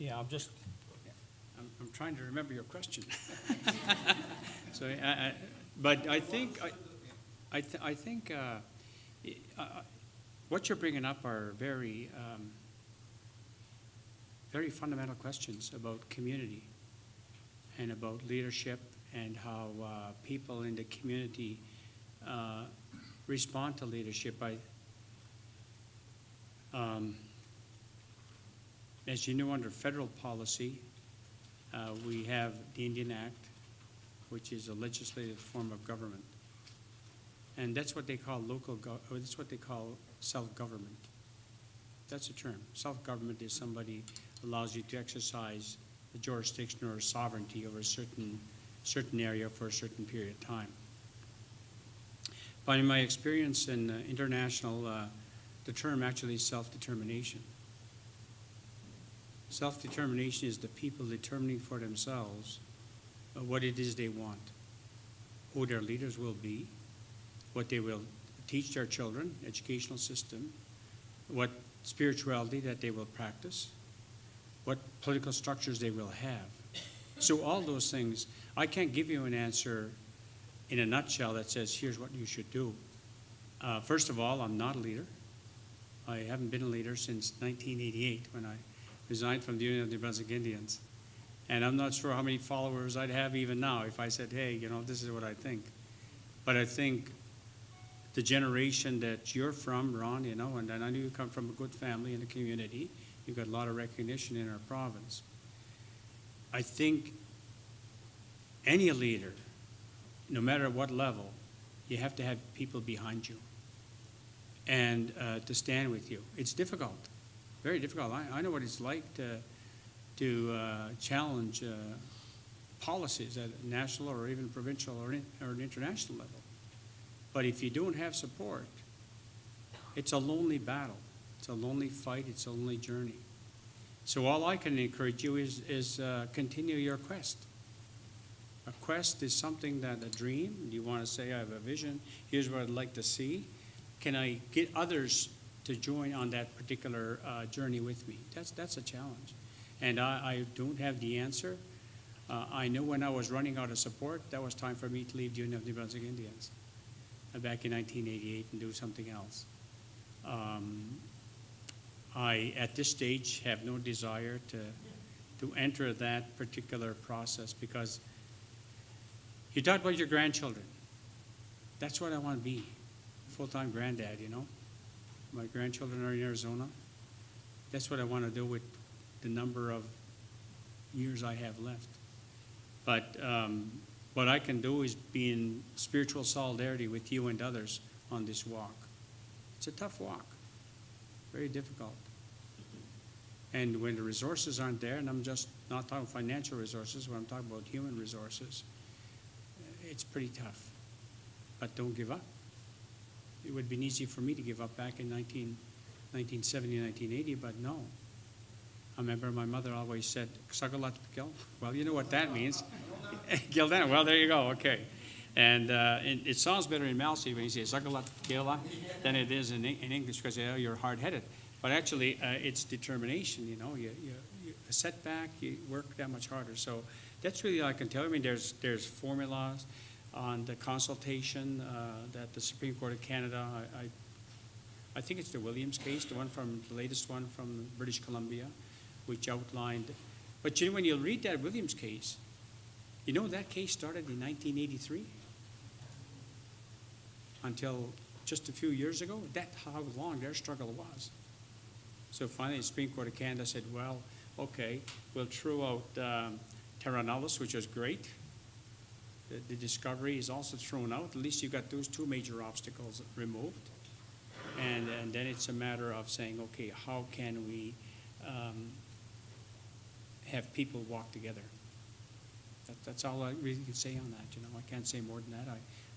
Yeah, I'm trying to remember your question. So, but I think, I think what you're bringing up are very, very fundamental questions about community and about leadership and how people in the community respond to leadership. As you know, under federal policy, we have the Indian Act, which is a legislative form of government. And that's what they call that's what they call self-government. That's a term. Self-government is somebody allows you to exercise the jurisdiction or sovereignty over a certain area for a certain period of time. But in my experience in international, the term actually is self-determination. Self-determination is the people determining for themselves what it is they want, who their leaders will be, what they will teach their children, educational system, what spirituality that they will practice, what political structures they will have. So all those things, I can't give you an answer in a nutshell that says, here's what you should do. First of all, I'm not a leader. I haven't been a leader since 1988 when I resigned from the Union of the Brunswick Indians. And I'm not sure how many followers I'd have even now if I said, hey, this is what I think. But I think the generation that you're from, Ron, and I know you come from a good family and a community. You've got a lot of recognition in our province. I think any leader, no matter what level, you have to have people behind you and to stand with you. It's difficult, very difficult. I know what it's like to challenge policies at a national or even provincial or an international level. But if you don't have support, it's a lonely battle. It's a lonely fight. It's a lonely journey. So all I can encourage you is continue your quest. A quest is something that a dream. You want to say, I have a vision. Here's what I'd like to see. Can I get others to join on that particular journey with me? That's a challenge. And I don't have the answer. I know when I was running out of support, that was time for me to leave the Union of New Brunswick Indians back in 1988 and do something else. I, at this stage, have no desire to enter that particular process because you talk about your grandchildren. That's what I want to be, full-time granddad, My grandchildren are in Arizona. That's what I want to do with the number of years I have left. But what I can do is be in spiritual solidarity with you and others on this walk. It's a tough walk, very difficult. And when the resources aren't there, and I'm just not talking financial resources, when I'm talking about human resources, it's pretty tough. But don't give up. It would have been easy for me to give up back in 1970, 1980, but no. I remember my mother always said, "Sagalat Gil." Well, you know what that means. Gildan. Well, there you go. Okay. And it sounds better in Malsi when you say "Sagalat Gila" than it is in English because you're hard-headed. But actually, it's determination. You a setback, you work that much harder. So that's really all I can tell you. I mean, there's formulas on the consultation that the Supreme Court of Canada. I think it's the Williams case, the latest one from British Columbia, which outlined. But when you read that Williams case, that case started in 1983 until just a few years ago. That's how long their struggle was. So finally, the Supreme Court of Canada said, well, okay, we'll throw out terra nullius, which was great. The discovery is also thrown out. At least you got those two major obstacles removed. And then it's a matter of saying, okay, how can we have people walk together? That's all I really can say on that. I can't say more than that.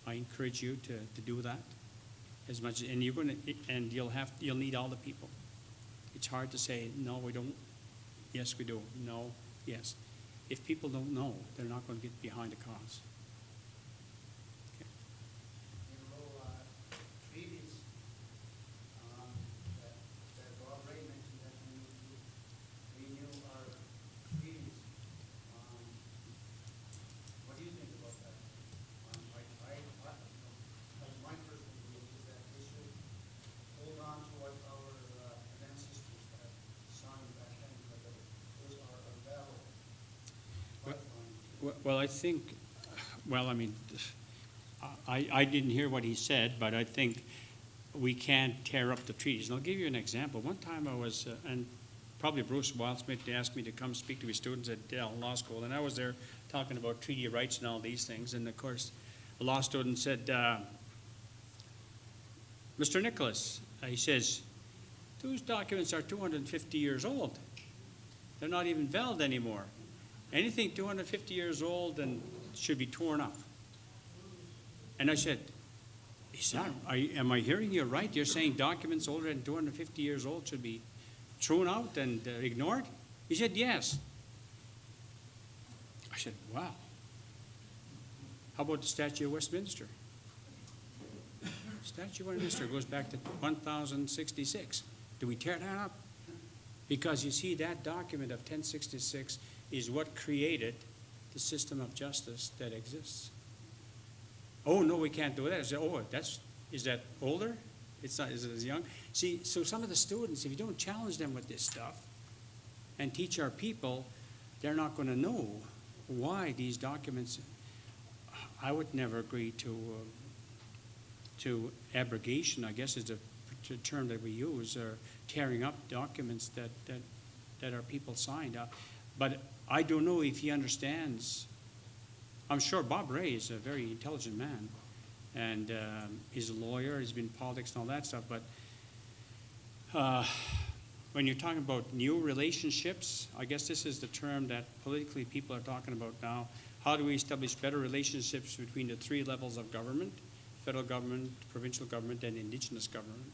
I encourage you to do that as much, and you'll need all the people. It's hard to say no, we don't. Yes, we do. No, yes. If people don't know, they're not going to get behind the cause. Previous, that Bob Ray mentioned that we renew our Well, I think, well, I mean, I didn't hear what he said, but I think we can't tear up the treaties. And I'll give you an example. One time I was, and probably Bruce Wildsmith asked me to come speak to his students at Dell Law School, and I was there talking about treaty rights and all these things. And of course, a law student said, Mr. Nicholas, he says, those documents are 250 years old. They're not even valid anymore. Anything 250 years old and should be torn up. And I said, am I hearing you right? You're saying documents older than 250 years old should be thrown out and ignored? He said, yes. I said, wow. How about the Statute of Westminster? Statute of Westminster goes back to 1066. Do we tear that up? Because you see, that document of 1066 is what created the system of justice that exists. Oh, no, we can't do that. I said, oh, is that older? It's not, is it as young? See, so some of the students, if you don't challenge them with this stuff and teach our people, they're not going to know why these documents. I would never agree to abrogation, I guess is the term that we use, or tearing up documents that our people signed. But I don't know if he understands. I'm sure Bob Ray is a very intelligent man, and he's a lawyer, he's been in politics and all that stuff, but when you're talking about new relationships, I guess this is the term that politically people are talking about now. How do we establish better relationships between the three levels of government, federal government, provincial government, and indigenous government?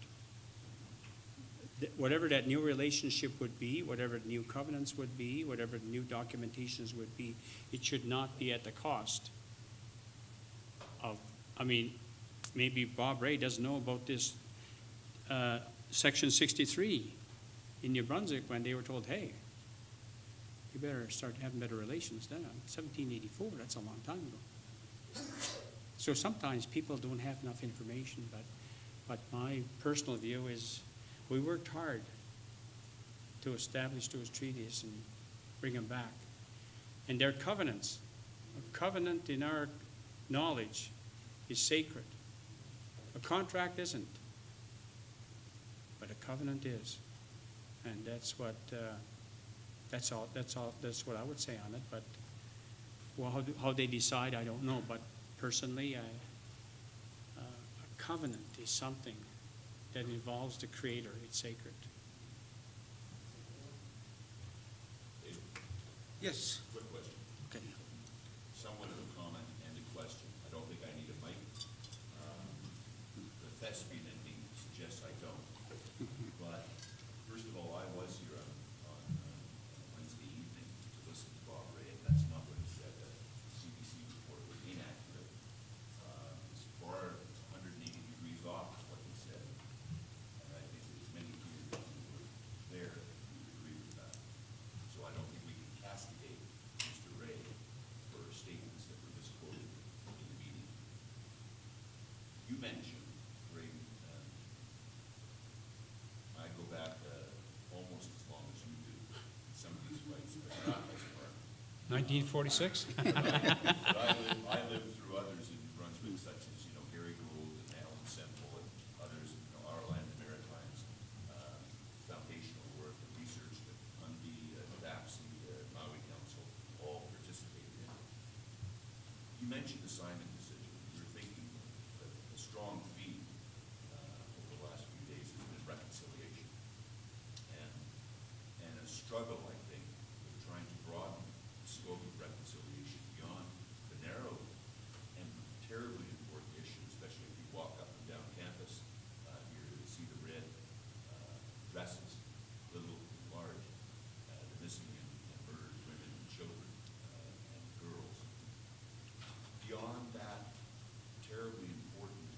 Whatever that new relationship would be, whatever the new covenants would be, whatever the new documentations would be, it should not be at the cost of, I mean, maybe Bob Ray doesn't know about this Section 63 in New Brunswick when they were told, hey, you better start having better relations. Then, 1784, that's a long time ago. So sometimes people don't have enough information, but my personal view is we worked hard to establish those treaties and bring them back. And they're covenants. A covenant in our knowledge is sacred. A contract isn't, but a covenant is. And that's what that's what I would say on it. But well, how they decide, I don't know. But personally, a covenant is something that involves the Creator. It's sacred. Yes. Quick question. Okay. Somewhat of a comment and a question. I don't think I need a mic. The thespian in me suggests I don't. But first of all, I was here on Wednesday evening to listen to Bob Ray, and that's not what he said. The CBC report was inaccurate. It's far 180 degrees off is what he said. And I think there's many here who were there who agree with that. So I don't think we can castigate Mr. Ray for statements that were misquoted in the meeting. You mentioned, Graydon, I go back almost as long as you do in some of these fights, but not as far. 1946? But I lived through others in New Brunswick, such as, Gary Gould and Alan Semple and others, our land and Maritimes, foundational work and research that UNB, DAPSI, Maui Council, all participated in. You mentioned the Simon decision. You're thinking that a strong theme over the last few days has been reconciliation. And a struggle, I think, with trying to broaden the scope of reconciliation beyond the narrow and terribly important issue, especially if you walk up and down campus here to see the red dresses, little and large, the missing and murdered women and children and girls. Beyond that terribly important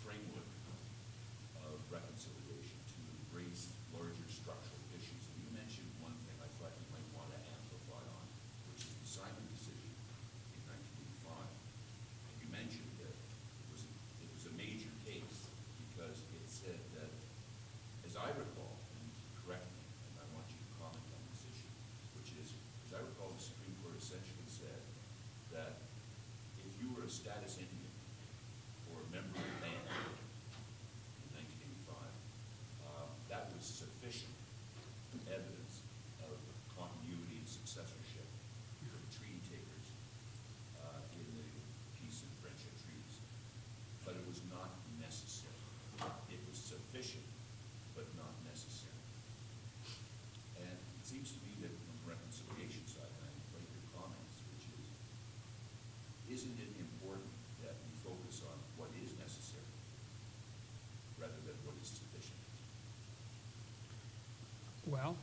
framework of reconciliation to embrace larger structural issues. And you mentioned one thing I thought you might want to amplify on, which is the Simon decision in 1985. And you mentioned that it was a major case because it said that status Indian or a member of the band in 1985, that was sufficient evidence of continuity and successorship for the treaty takers in the peace and friendship treaties. But it was not necessary. It was sufficient, but not necessary. And it seems to me that on the reconciliation side, and I like your comments, which is, isn't it important that we focus on what is necessary rather than what is sufficient? Well,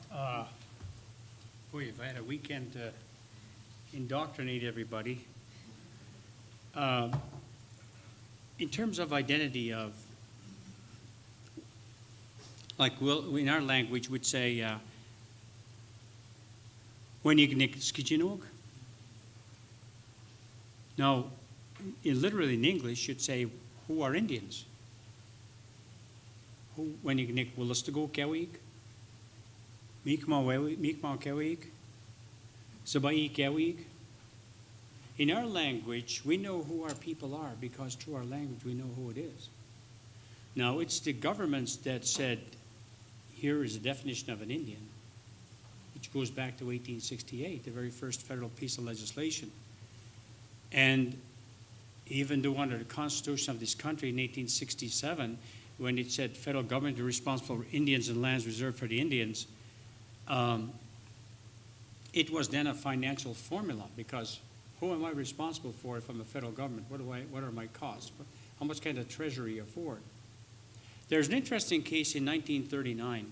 boy, if I had a weekend to indoctrinate everybody. In terms of identity of, like in our language would say, when you Skijinog. Now, literally in English, you'd say, who are Indians? Who, when you Willistago Kewig? Mi'kmaq Kewig? Sabai Kewig? In our language, we know who our people are because through our language we know who it is. Now, it's the governments that said, here is a definition of an Indian, which goes back to 1868, the very first federal piece of legislation. And even though under the Constitution of this country in 1867, when it said federal government is responsible for Indians and lands reserved for the Indians, it was then a financial formula because who am I responsible for if I'm a federal government? What are my costs? How much can the Treasury afford? There's an interesting case in 1939,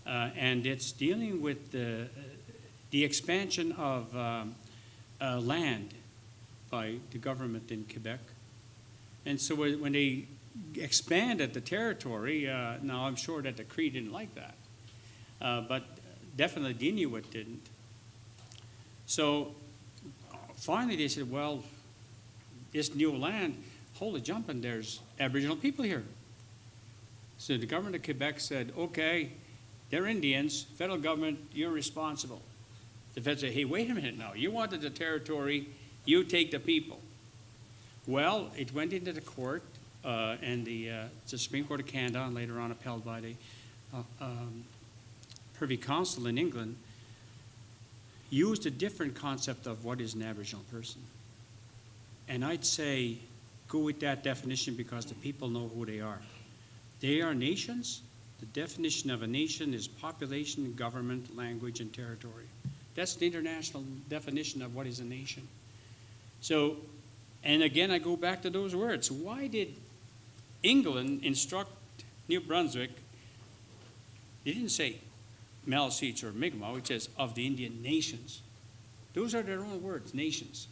and it's dealing with the expansion of land by the government in Quebec. And so when they expanded the territory, now I'm sure that the Cree didn't like that, but definitely the Inuit didn't. So finally they said, well, this new land, holy jumping, there's Aboriginal people here. So the government of Quebec said, okay, they're Indians, federal government, you're responsible. The feds said, hey, wait a minute now, you wanted the territory, you take the people. Well, it went into the court, and the Supreme Court of Canada, and later on upheld by the Privy Council in England, used a different concept of what is an Aboriginal person. And I'd say go with that definition because the people know who they are. They are nations. The definition of a nation is population, government, language, and territory. That's the international definition of what is a nation. So, and again, I go back to those words. Why did England instruct New Brunswick? They didn't say Maliseets or Mi'kmaq, it says of the Indian nations. Those are their own words, nations.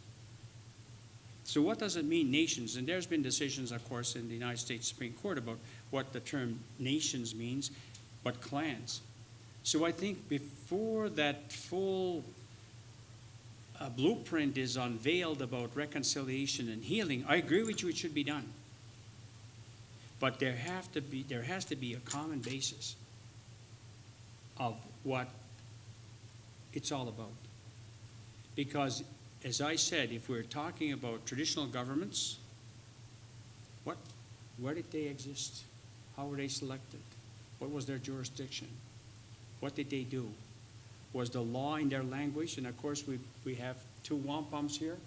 So what does it mean, nations? And there's been decisions, of course, in the United States Supreme Court about what the term nations means, but clans. So I think before that full blueprint is unveiled about reconciliation and healing, I agree with you, it should be done. But there has to be a common basis of what it's all about. Because, as I said, if we're talking about traditional governments, where did they exist? How were they selected? What was their jurisdiction? What did they do? Was the law in their language? And of course, we have 2 wampums here,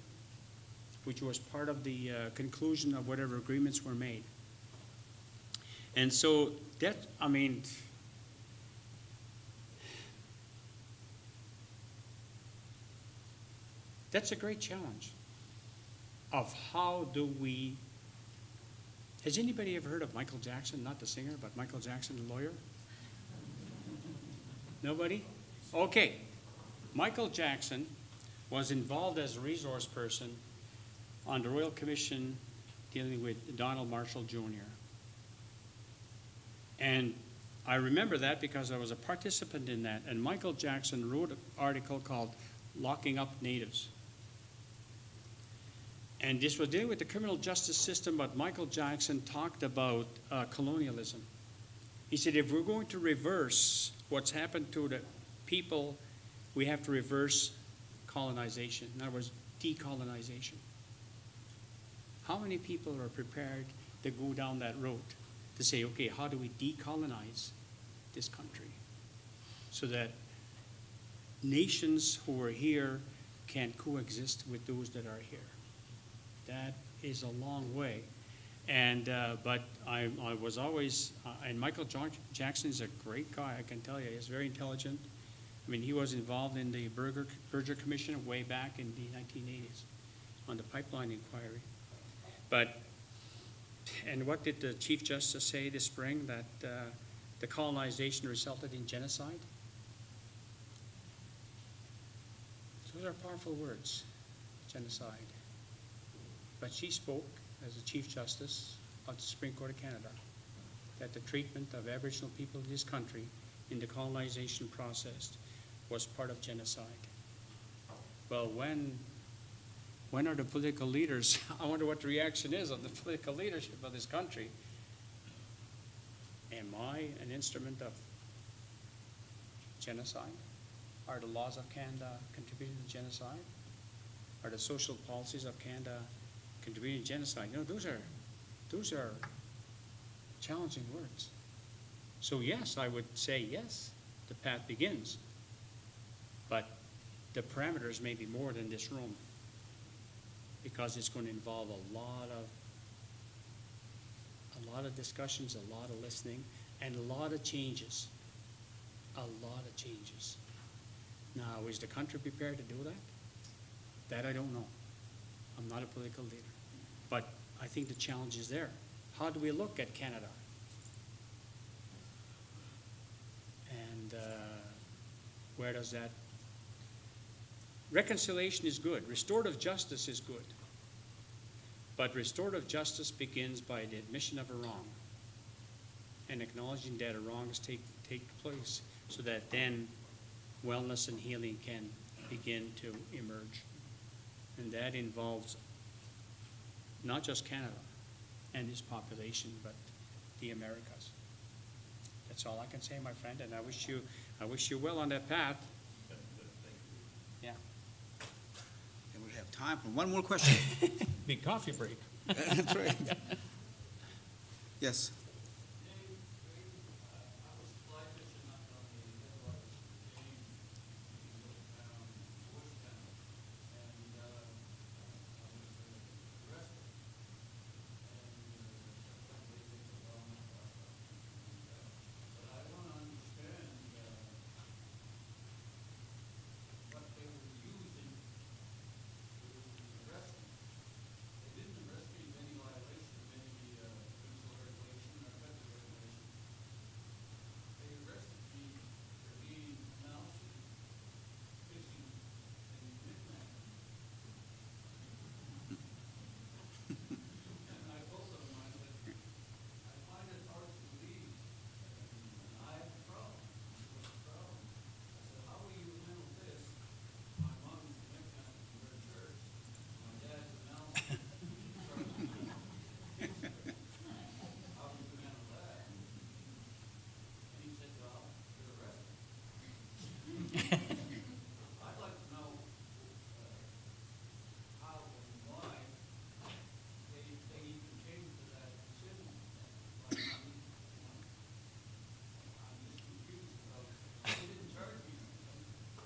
which was part of the conclusion of whatever agreements were made. And so that, I mean, that's a great challenge of how do we, has anybody ever heard of Michael Jackson, not the singer, but Michael Jackson, the lawyer? Nobody? Okay. Michael Jackson was involved as a resource person on the Royal Commission dealing with Donald Marshall Jr. And I remember that because I was a participant in that. And Michael Jackson wrote an article called Locking Up Natives. And this was dealing with the criminal justice system, but Michael Jackson talked about colonialism. He said, if we're going to reverse what's happened to the people, we have to reverse colonization. In other words, decolonization. how many people are prepared to go down that road to say, okay, how do we decolonize this country so that nations who are here can coexist with those that are here? That is a long way. And, but I was always, and Michael Jackson is a great guy, I can tell you. He's very intelligent. I mean, he was involved in the Berger Commission way back in the 1980s on the pipeline inquiry. But, and what did the Chief Justice say this spring? That the colonization resulted in genocide? Those are powerful words, genocide. But she spoke as the Chief Justice of the Supreme Court of Canada that the treatment of Aboriginal people in this country in the colonization process was part of genocide. Well, when are the political leaders, I wonder what the reaction is of the political leadership of this country. Am I an instrument of genocide? Are the laws of Canada contributing to genocide? Are the social policies of Canada contributing to genocide? No, those are challenging words. So yes, I would say yes, the path begins. But the parameters may be more than this room, because it's going to involve a lot of discussions, a lot of listening, and a lot of changes. A lot of changes. Now, is the country prepared to do that? That I don't know. I'm not a political leader. But I think the challenge is there. How do we look at Canada? And where does that... Reconciliation is good. Restorative justice is good. But restorative justice begins by the admission of a wrong and acknowledging that a wrong has take place, so that then wellness and healing can begin to emerge. And that involves not just Canada and its population, but the Americas. That's all I can say, my friend, and I wish you well on that path. Yeah. And we have time for one more question. Big coffee break. That's right. Yes.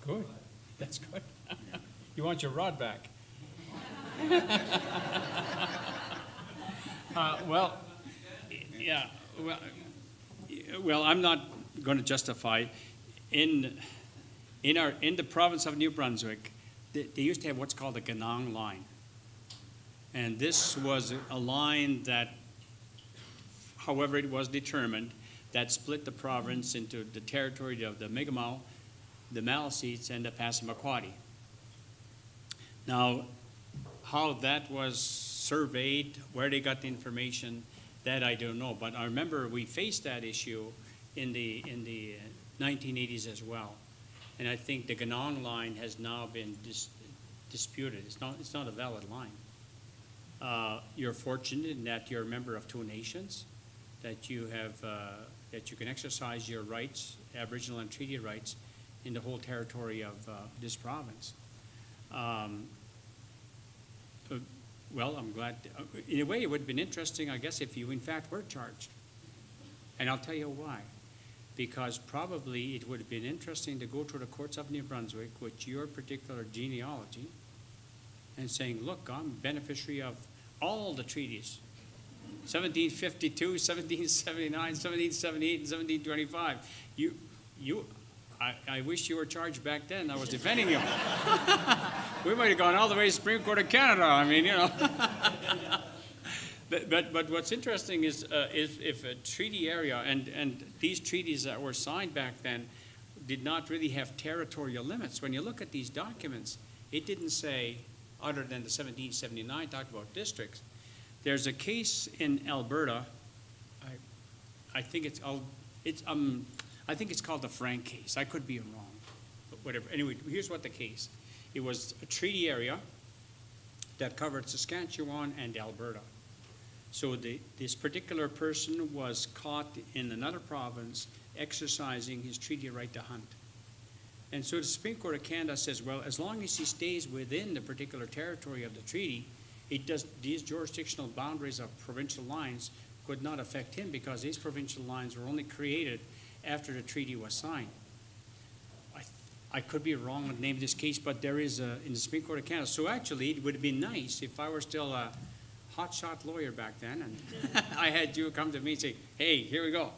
Good. That's good. You want your rod back? Well, yeah. Well, I'm not going to justify. In the province of New Brunswick, they used to have what's called the Ganong line, and this was a line that, however it was determined, that split the province into the territory of the Mi'kmaq, the Maliseets, and the Passamaquoddy. Now, how that was surveyed, where they got the information, that I don't know. But I remember we faced that issue in the 1980s as well. And I think the Ganong line has now been disputed. It's not a valid line. You're fortunate in that you're a member of two nations, that you have that you can exercise your rights, Aboriginal and treaty rights, in the whole territory of this province. Well, I'm glad, in a way, it would have been interesting, I guess, if you in fact were charged. And I'll tell you why. Because probably it would have been interesting to go to the courts of New Brunswick with your particular genealogy and saying, look, I'm beneficiary of all the treaties. 1752, 1779, 1778, and 1725. I wish you were charged back then. I was defending you. We might have gone all the way to Supreme Court of Canada. I mean, you know. But what's interesting is if a treaty area, and these treaties that were signed back then did not really have territorial limits. When you look at these documents, it didn't say, other than the 1779 talked about districts. There's a case in Alberta, I think it's called the Frank case. I could be wrong, but whatever. Anyway, here's what the case. It was a treaty area that covered Saskatchewan and Alberta. So this particular person was caught in another province exercising his treaty right to hunt. And so the Supreme Court of Canada says, well, as long as he stays within the particular territory of the treaty, these jurisdictional boundaries of provincial lines could not affect him because these provincial lines were only created after the treaty was signed. I could be wrong on the name of this case, but there is in the Supreme Court of Canada. So actually, it would have been nice if I were still a hotshot lawyer back then, and I had you come to me and say, hey, here we go.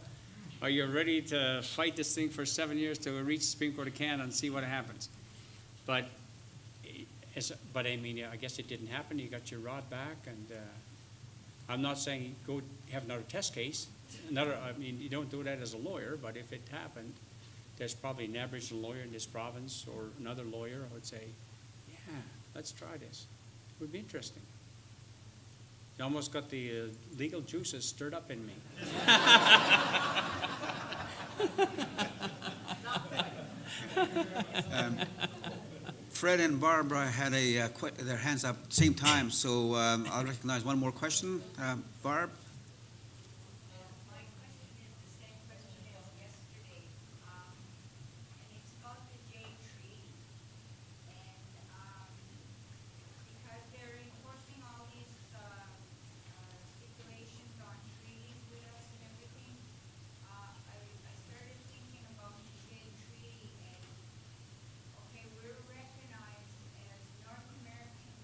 Are you ready to fight this thing for 7 years to reach the Supreme Court of Canada and see what happens? But I mean, I guess it didn't happen. You got your rod back, and I'm not saying go have another test case. I mean, you don't do that as a lawyer, but if it happened, there's probably an Aboriginal lawyer in this province or another lawyer. I would say, yeah, let's try this. It would be interesting. You almost got the legal juices stirred up in me. Fred and Barbara had their hands up at the same time, so I'll recognize one more question. Barb? My question is the same question as yesterday, and it's about the J Treaty. And because they're enforcing all these stipulations on treaties with us and everything, I started thinking about the J Treaty, and okay, we're recognized as North American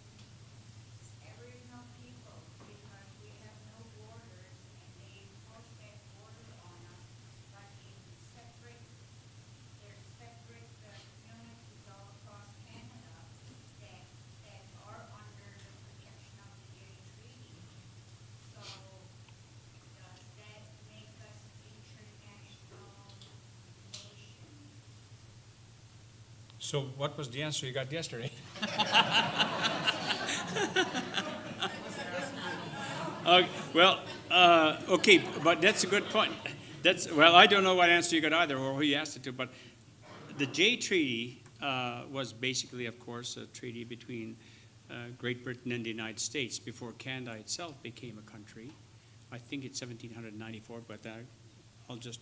Aboriginal people because we have no borders, and they enforce that border on us, but there's separate communities all across Canada that are under the protection of the J Treaty. So does that make us international nation? So what was the answer you got yesterday? Okay, but that's a good point. Well, I don't know what answer you got either, or who you asked it to, but the Jay Treaty was basically, of course, a treaty between Great Britain and the United States before Canada itself became a country. I think it's 1794, but I'll just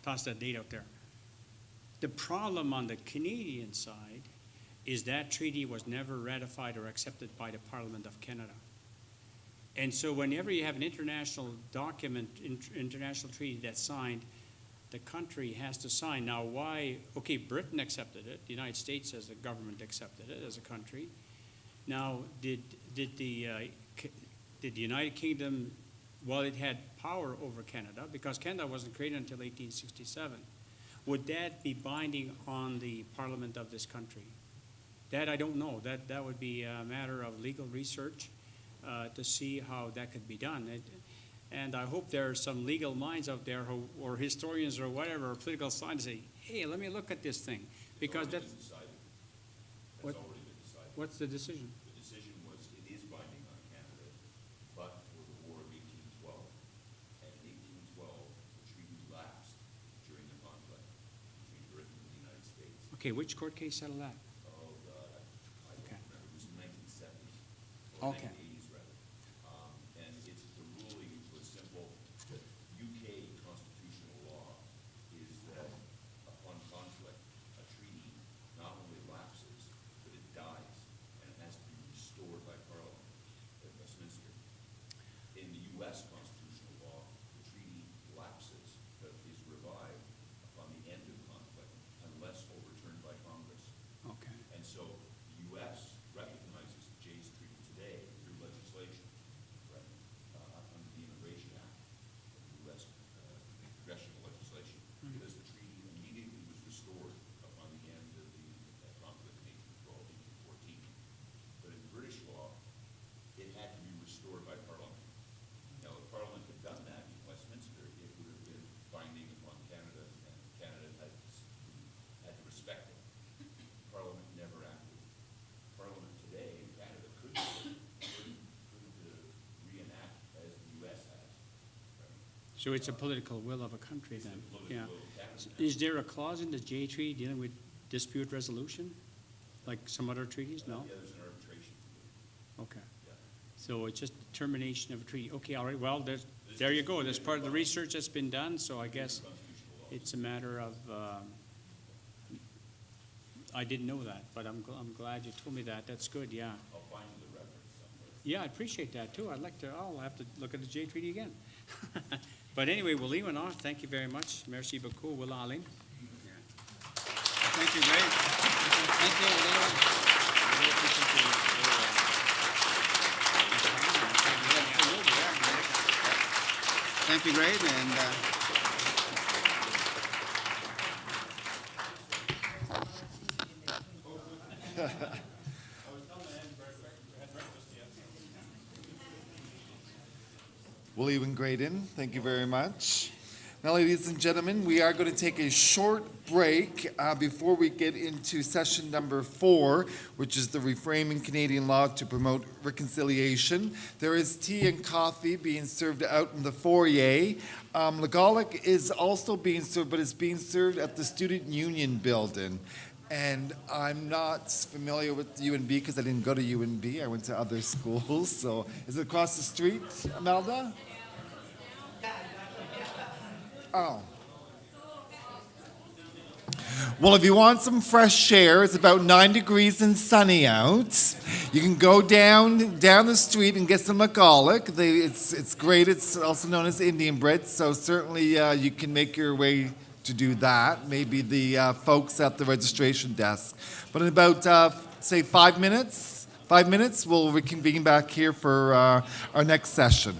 toss that date out there. The problem on the Canadian side is that treaty was never ratified or accepted by the Parliament of Canada. And so whenever you have an international document, international treaty that's signed, the country has to sign. Now why, okay, Britain accepted it, the United States as a government accepted it as a country. Now did the United Kingdom, while it had power over Canada, because Canada wasn't created until 1867, would that be binding on the Parliament of this country? That I don't know. That would be a matter of legal research to see how that could be done. And I hope there are some legal minds out there or historians or whatever, or political scientists say, hey, let me look at this thing. Because It's already that's, been decided. What? That's already been decided. what's the decision? The decision was it is binding on Canada, but for the War of 1812. And in 1812, the treaty lapsed during the conflict between Britain and the United States. Okay, which court case settled that? Oh, God, I don't Okay. remember. It was in the 1970s. Or Okay. 1980s, rather. And the ruling was simple. The UK constitutional law is that upon conflict, a treaty not only lapses, but it dies, and it has to be restored by Parliament. So it's a political will of a country then, yeah. Is there a clause in the J Treaty dealing with dispute resolution, like some other treaties? No? Yeah, there's an arbitration. Okay. So it's just termination of a treaty. Okay, all right, well, there you go. That's part of the research that's been done, so I guess it's a matter of, I didn't know that, but I'm glad you told me that. That's good, yeah. I'll find you the reference somewhere. Yeah, I appreciate that too. I'll have to look at the J Treaty again. But anyway, we'll leave it off. Thank you very much. Merci beaucoup. We'll all in. Thank you, Greg. Thank you, Leo. Thank you, Greg, and William and Graydon, thank you very much. Now, ladies and gentlemen, we are going to take a short break before we get into session number 4, which is the Reframing Canadian Law to Promote Reconciliation. There is tea and coffee being served out in the foyer. Legalic is also being served, but it's being served at the Student Union Building. And I'm not familiar with UNB because I didn't go to UNB. I went to other schools. So is it across the street, Amelda? Oh. Well, if you want some fresh air, it's about 9 degrees and sunny out. You can go down the street and get some Legalic. It's great. It's also known as Indian bread, so certainly you can make your way to do that. Maybe the folks at the registration desk. But in about, say, 5 minutes, we'll reconvene back here for our next session.